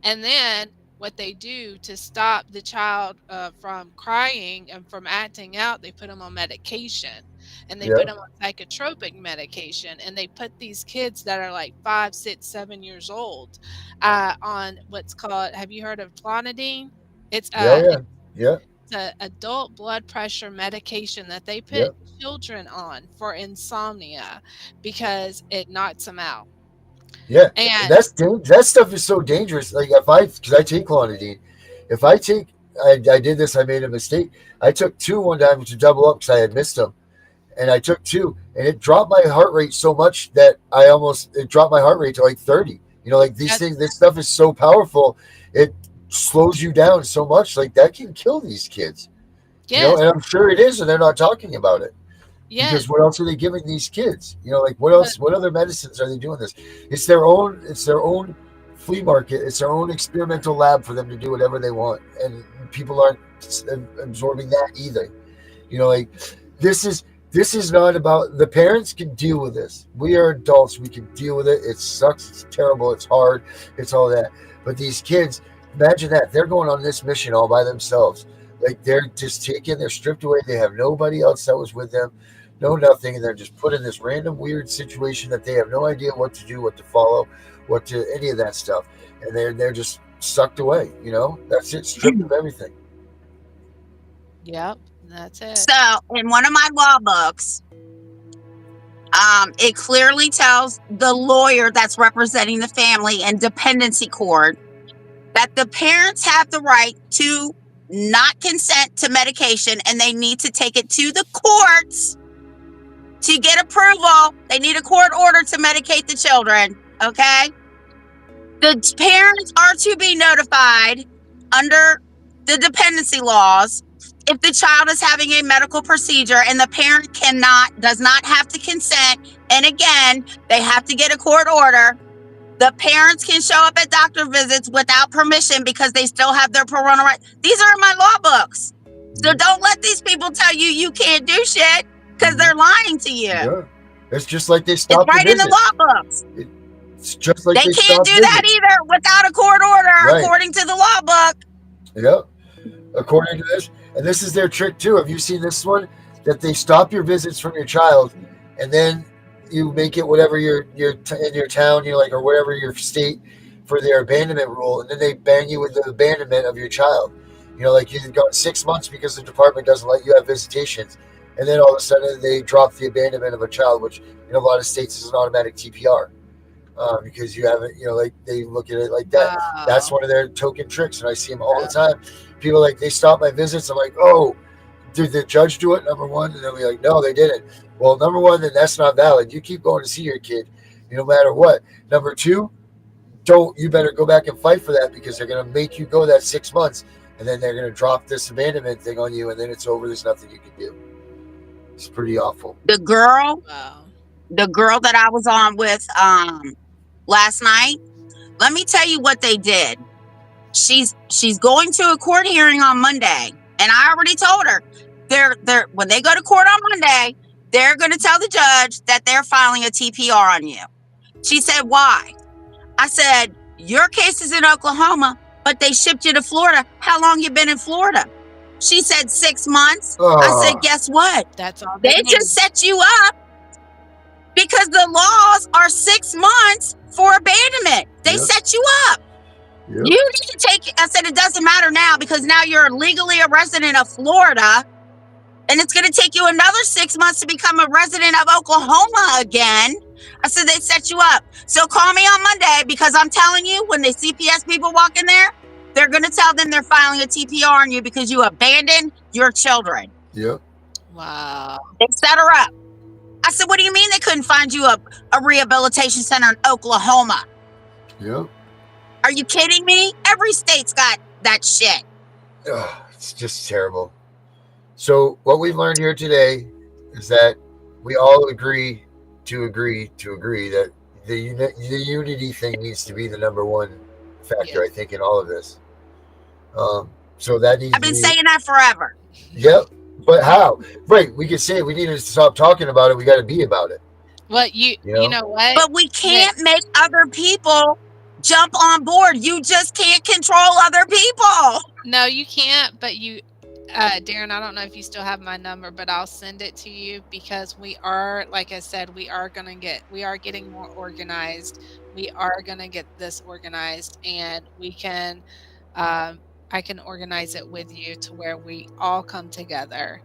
And then what they do to stop the child from crying and from acting out, they put them on medication, and they put them on psychotropic medication, and they put these kids that are like 5, 6, 7 years old on what's called, have you heard of clonidine? It's Yeah. Yeah. it's a adult blood pressure medication that they Yeah. put children on for insomnia, because it knocks them out. Yeah. And That stuff is so dangerous. Because I take clonidine, if I take, I did this, I made a mistake. I took 2 one time to double up, because I had missed them. And I took 2, and it dropped my heart rate so much that it dropped my heart rate to like 30. These things, this stuff is so powerful. It slows you down so much. That can kill these kids. yes, And I'm sure it is, and they're not talking about it. yes, Because what else are they giving these kids? What else? What other medicines are they doing this? It's their own flea market. It's their own experimental lab for them to do whatever they want, and people aren't absorbing that either. This is not about, the parents can deal with this. We are adults. We can deal with it. It sucks. It's terrible. It's hard. It's all that. But these kids, imagine that they're going on this mission all by themselves. They're just they're stripped away. They have nobody else that was with them, no nothing, and they're just put in this random weird situation that they have no idea what to do, what to follow, any of that stuff, and they're just sucked away. That's it, stripped of everything. yep, that's it. So in one of my law books, it clearly tells the lawyer that's representing the family in dependency court that the parents have the right to not consent to medication, and they need to take it to the courts to get approval. They need a court order to medicate the children. Okay. The parents are to be notified under the dependency laws if the child is having a medical procedure and the parent does not have to consent. And again, they have to get a court order. The parents can show up at doctor visits without permission because they still have their parental rights. These are in my law books. So don't let these people tell you you can't do shit because they're lying to you. Yeah. It's just like they It's stopped right the in the visits. law books. It's just like They they can't stopped do that visits. either without a court order, Right. according to the law book. Yep. According to this, and this is their trick too. Have you seen this one? That they stop your visits from your child, and then you make it whatever in your town, like, or whatever your state for their abandonment rule, and then they ban you with the abandonment of your child. Like you've gone 6 months because the department doesn't let you have visitations, and then all of a sudden they drop the abandonment of a child, which in a lot of states is an automatic TPR. Because you haven't, like they look at it like that. Wow. That's one of their token tricks, and I see them all the time. People like, they stop my visits. I'm like, oh, did the judge do it? Number one, and they'll be like, no, they didn't. Well, number one, then that's not valid. You keep going to see your kid, no matter what. Number two, you better go back and fight for that, because they're going to make you go that 6 months, and then they're going to drop this abandonment thing on you, and then it's over. There's nothing you can do. It's pretty awful. The girl Wow. that I was on with last night, let me tell you what they did. She's going to a court hearing on Monday, and I already told her they're when they go to court on Monday, they're going to tell the judge that they're filing a TPR on you. She said, why? I said, your case is in Oklahoma, but they shipped you to Florida. How long you been in Florida? She said 6 months. I said, guess what? That's all They just set you up because the laws are 6 months for abandonment. They Yep. set you up. Yep. You need to take, I said, it doesn't matter now because now you're legally a resident of Florida, and it's going to take you another 6 months to become a resident of Oklahoma again. I said, they set you up. So call me on Monday, because I'm telling you, when the CPS people walk in there, they're going to tell them they're filing a TPR on you because you abandoned your children. Yep. Wow. They set her up. I said, what do you mean they couldn't find you a rehabilitation center in Oklahoma? Yep. Are you kidding me? Every state's got that shit. Ugh, it's just terrible. So what we've learned here today is that we all agree that the unity thing needs to be the number one factor, I think, in all of this. So that needs I've been to be, saying that forever. Yep. But how? Right. We could say we need to stop talking about it. We got to be about it. Well, you know what? But we can't make other people jump on board. You just can't control other people. No, you can't. But Darren, I don't know if you still have my number, but I'll send it to you, because we are, like I said, we are getting more organized. We are going to get this organized, and we can, I can organize it with you to where we all come together.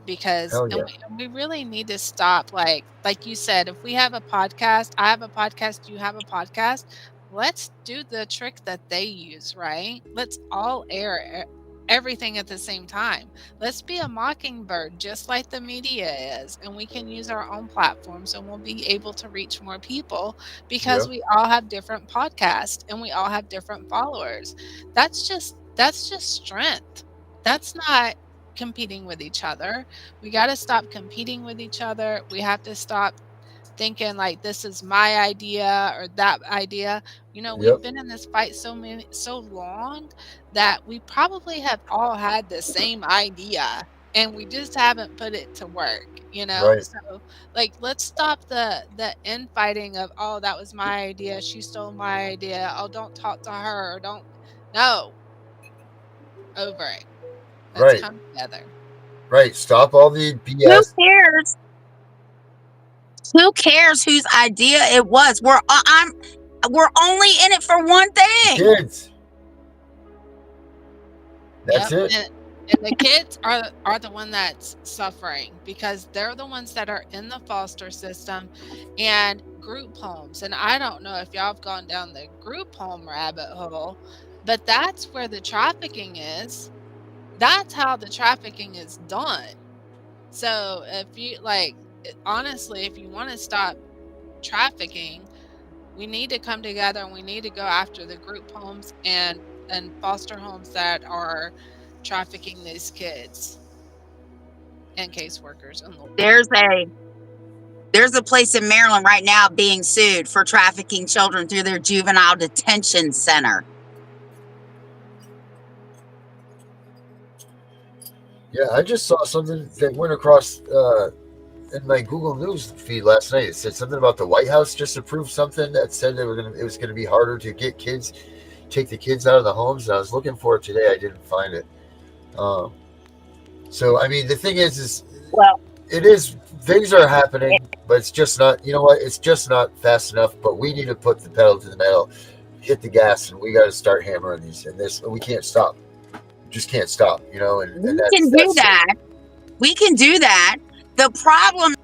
Because Hell yeah. we really need to stop, like you said, if we have a podcast, I have a podcast, you have a podcast, let's do the trick that they use, right? Let's all air everything at the same time. Let's be a mockingbird, just like the media is, and we can use our own platforms, and we'll be able to reach more people, because Yep. we all have different podcasts and we all have different followers. That's just strength. That's not competing with each other. We got to stop competing with each other. We have to stop thinking like this is my idea or that idea. We've Yep. been in this fight so long that we probably have all had the same idea, and we just haven't put it to work, Right. So let's stop the infighting of, oh, that was my idea, she stole my idea, oh, don't talk to her, or don't. No, over it. Let's Right. come together. Right. Stop all the Who BS. cares? Who cares whose idea it was? We're only in it for one thing. Kids. That's Yep. it. And the kids are the one that's suffering, because they're the ones that are in the foster system and group homes. And I don't know if y'all have gone down the group home rabbit hole, but that's where the trafficking is. That's how the trafficking is done. So if you honestly, if you want to stop trafficking, We need to come together and we need to go after the group homes and foster homes that are trafficking these kids and caseworkers and There's a place in Maryland right now being sued for trafficking children through their juvenile detention center. Yeah, I just saw something that went across in my Google News feed last night. It said something about the White House just approved something that said it was gonna be harder to get kids, take the kids out of the homes. And I was looking for it today. I didn't find it. So I mean, the thing is Well, it is things are happening, but it's just not. You know what? It's just not fast enough. But we need to put the pedal to the metal, hit the gas, and we got to start hammering these. And this, we can't stop. Just can't stop. You know, and we that's can do that. We can do that. The problem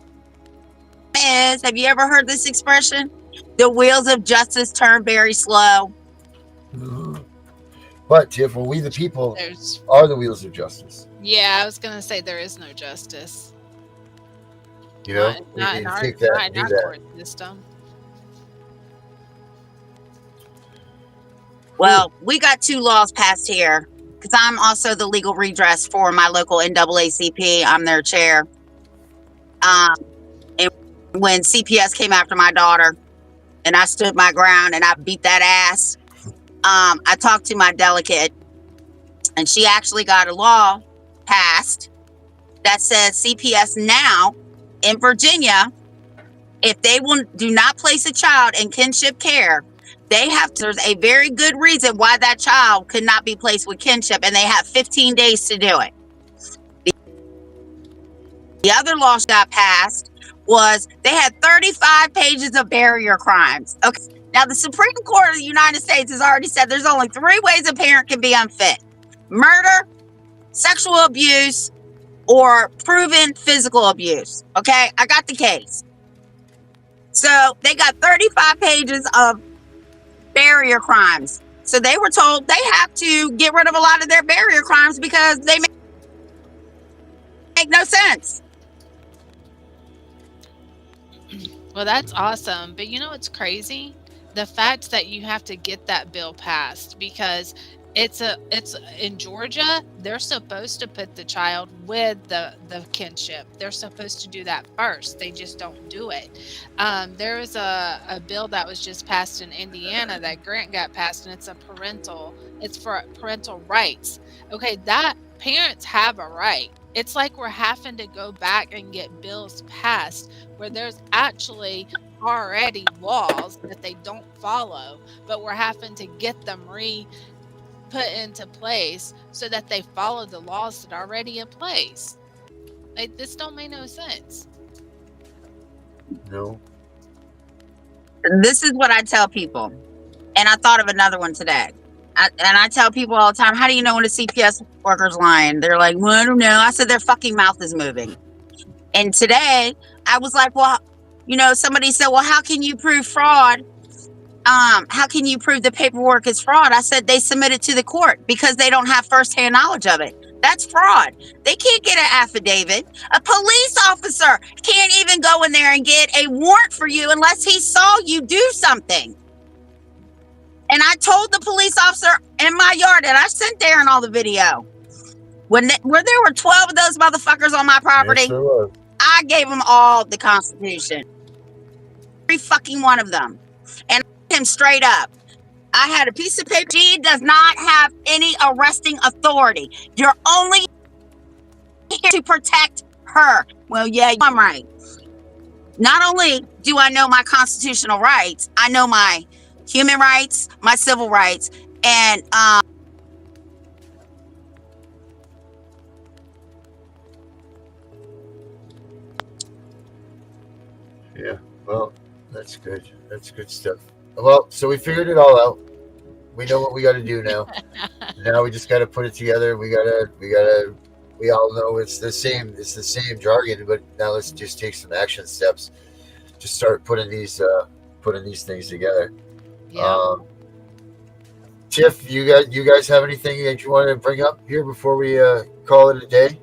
is, have you ever heard this expression? The wheels of justice turn very slow. But Tiff, well, we the people there's are the wheels of justice. yeah, I was gonna say there is no justice. You know, Not we in need to our, take that not and in do our that. court system. Well, we got 2 laws passed here because I'm also the legal redress for my local NAACP. I'm their chair. And when CPS came after my daughter and I stood my ground and I beat that ass, I talked to my delegate and she actually got a law passed that says CPS now in Virginia, if they do not place a child in kinship care, they have to, there's a very good reason why that child could not be placed with kinship, and they have 15 days to do it. The other law got passed was they had 35 pages of barrier crimes. Okay. Now, the Supreme Court of the United States has already said there's only 3 ways a parent can be unfit: murder, sexual abuse, or proven physical abuse. Okay, I got the case. So they got 35 pages of barrier crimes. So they were told they have to get rid of a lot of their barrier crimes because they make no sense. Well, that's awesome. But you know what's crazy? The fact that you have to get that bill passed because it's in Georgia, they're supposed to put the child with the kinship. They're supposed to do that first. They just don't do it. There is a bill that was just passed in Indiana that grant got passed, and it's for parental rights. Okay, that parents have a right. It's like we're having to go back and get bills passed where there's actually already laws that they don't follow, but we're having to get them put into place so that they follow the laws that are already in place. Like, this don't make no sense. No. This is what I tell people, and I thought of another one today. I tell people all the time, how do you know when a CPS worker's lying? They're like, well, I don't know. I said their fucking mouth is moving. And today I was like, well, you know, somebody said, well, how can you prove fraud? How can you prove the paperwork is fraud? I said they submit it to the court because they don't have firsthand knowledge of it. That's fraud. They can't get an affidavit. A police officer can't even go in there and get a warrant for you unless he saw you do something. And I told the police officer in my yard, and I sent Darren all the video, where there were 12 of those motherfuckers on my property, Yes, there was. I gave them all the Constitution. Every fucking one of them. And I him straight up. I had a piece of paper. She does not have any arresting authority. You're only here to protect her. Well, yeah, I'm right. Not only do I know my constitutional rights, I know my human rights, my civil rights, and Yeah. Well, that's good. That's good stuff. Well, so we figured it all out. We know what we got to do now. Now we just got to put it together. We all know it's the same jargon, but now let's just take some action steps to start putting these things together. Yeah. Tiff, you guys have anything that you want to bring up here before we call it a day?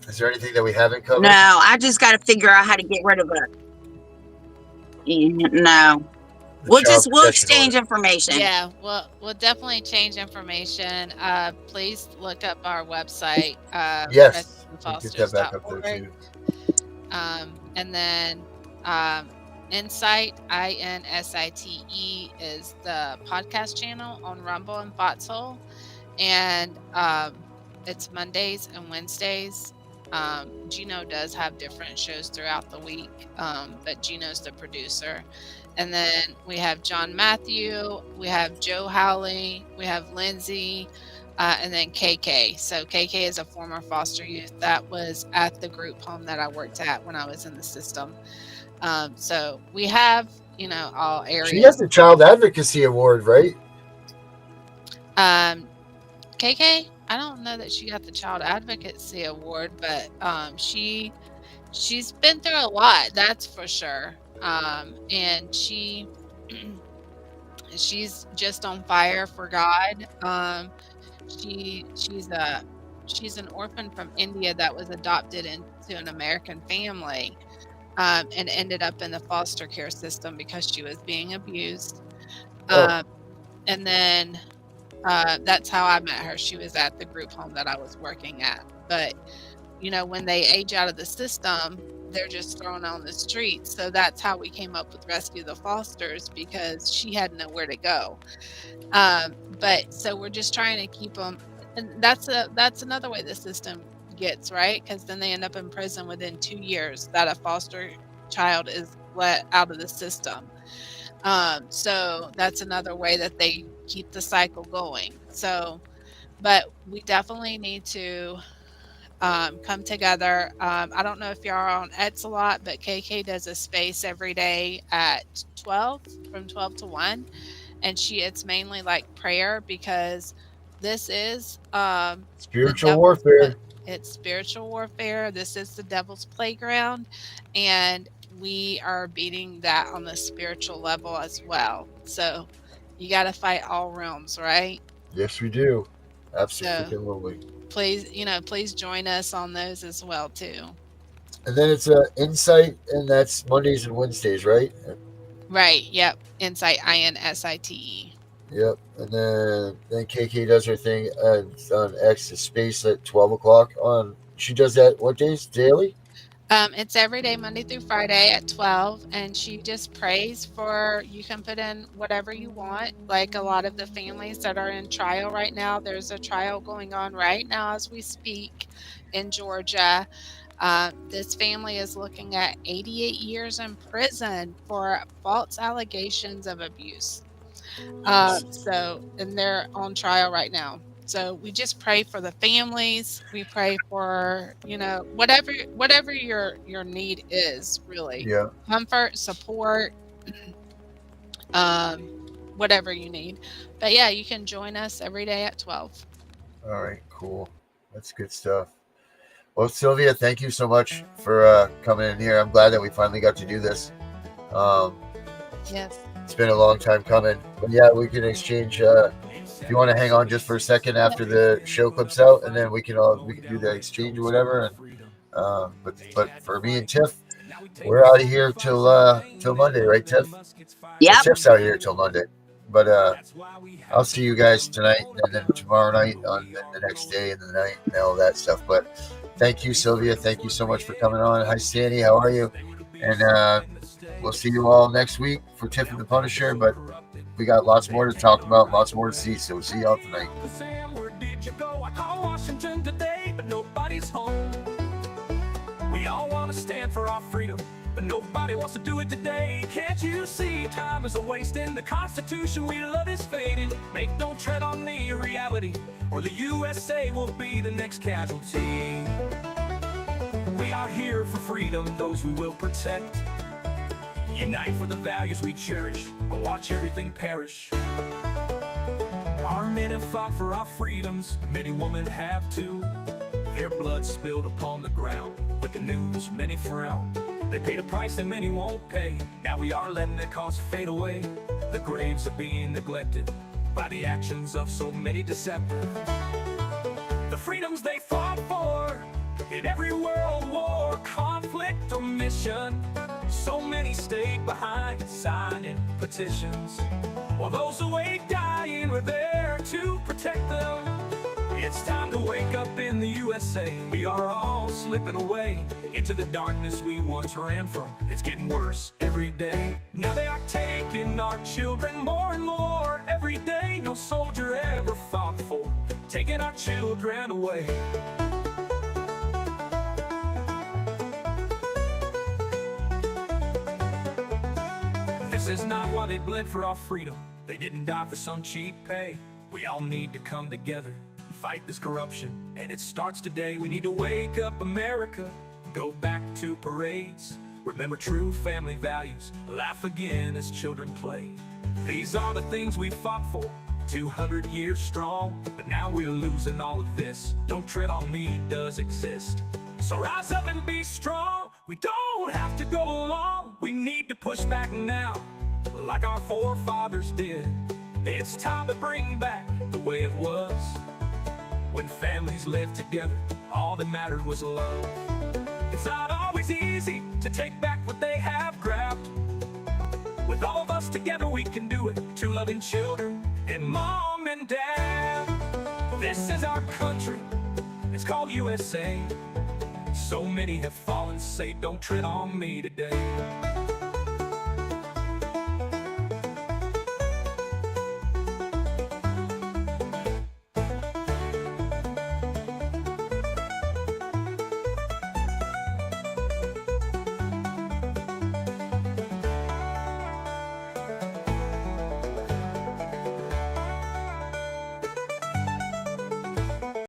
Is there anything that we haven't covered? no, I just got to figure out how to get rid of it. No, The child we'll protection exchange order. information. Yeah, we'll definitely change information. Please look up our website, Yes, we'll get that back up there rescuefosters.org. too. And then Insight, INSITE, is the podcast channel on Rumble and Foxhole. And it's Mondays and Wednesdays. Gino does have different shows throughout the week, but Gino's the producer. And then we have John Matthew, we have Joe Howley, we have Lindsay, and then KK. So KK is a former foster youth that was at the group home that I worked at when I was in the system. So we have, all areas. She has the Child Advocacy Award, right? KK, I don't know that she got the Child Advocacy Award, but she's been through a lot, that's for sure. And she's just on fire for God. She's an orphan from India that was adopted into an American family, and ended up in the foster care system because she was being abused. And then that's how I met her. She was at the group home that I was working at. But, when they age out of the system, they're just thrown on the streets. So that's how we came up with Rescue the Fosters, because she had nowhere to go. But so we're just trying to keep them. And that's another way the system gets, right? Because then they end up in prison within 2 years that a foster child is let out of the system. So that's another way that they keep the cycle going. So, but we definitely need to come together. I don't know if y'all are on Ets a lot, but KK does a space every day at 12, from 12 to 1. And it's mainly like prayer, because this is Spiritual warfare. It's spiritual warfare. This is the devil's playground, and we are beating that on the spiritual level as well. So you got to fight all realms, right? Yes, we do. Absolutely. So please join us on those as well too. And then it's Insight, and that's Mondays and Wednesdays, right? Right. Yep. Insight, INSITE. Yep. And then KK does her thing on X Space at 12 o'clock. She does that what days? Daily? It's every day, Monday through Friday at 12, and she just prays for, you can put in whatever you want. Like a lot of the families that are in trial right now, there's a trial going on right now as we speak in Georgia. This family is looking at 88 years in prison for false allegations of abuse. And they're on trial right now. So we just pray for the families. We pray for, whatever your need is, really. Yeah. Comfort, support, whatever you need. But yeah, you can join us every day at 12. All right, cool. That's good stuff. Well, Sylvia, thank you so much for coming in here. I'm glad that we finally got to do this. Yes. It's been a long time coming. But yeah, we can exchange. If you want to hang on just for a second after the show clips out, and then we can do the exchange or whatever. And but for me and Tiff, we're out of here till Monday, right, Tiff? Yep. Tiff's out here till Monday. But I'll see you guys tonight, and then tomorrow night, on the next day, and the night, and all that stuff. But thank you, Sylvia. Thank you so much for coming on. Hi, Sandy. How are you? And we'll see you all next week for Tiff and the Punisher. But we got lots more to talk about, lots more to see. So we'll see y'all tonight. Sam, where did you go? I call Washington today, but nobody's home. We all want to stand for our freedom, but nobody wants to do it today. Can't you see time is a waste in the Constitution we love is faded? Make no tread on the reality, or the USA will be the next casualty. We are here for freedom, those we will protect. Unite for the values we cherish, but watch everything perish. Our men have fought for our freedoms, many women have too. Their blood spilled upon the ground, with the news many frown. They paid a price that many won't pay, now we are letting the cause fade away. The graves are being neglected by the actions of so many deceptive. The freedoms they fought for in every world war, conflict or mission, So many stayed behind, signing petitions, while those away dying were there to protect them. It's time to wake up in the USA. We are all slipping away into the darkness we once ran from. It's getting worse every day. Now they are taking our children more and more every day. No soldier ever fought for taking our children away. This is not why they bled for our freedom. They didn't die for some cheap pay. We all need to come together, fight this corruption, and it starts today. We need to wake up America, go back to parades, remember true family values, laugh again as children play. These are the things we fought for, 200 years strong, but now we're losing all of this. Don't tread on me does exist. So rise up and be strong. We don't have to go along. We need to push back now, like our forefathers did. It's time to bring back the way it was, when families lived together, all that mattered was love. It's not always easy to take back what they have grabbed. With all of us together we can do it, two loving children and mom and dad. This is our country, it's called USA. So many have fallen, say don't tread on me today.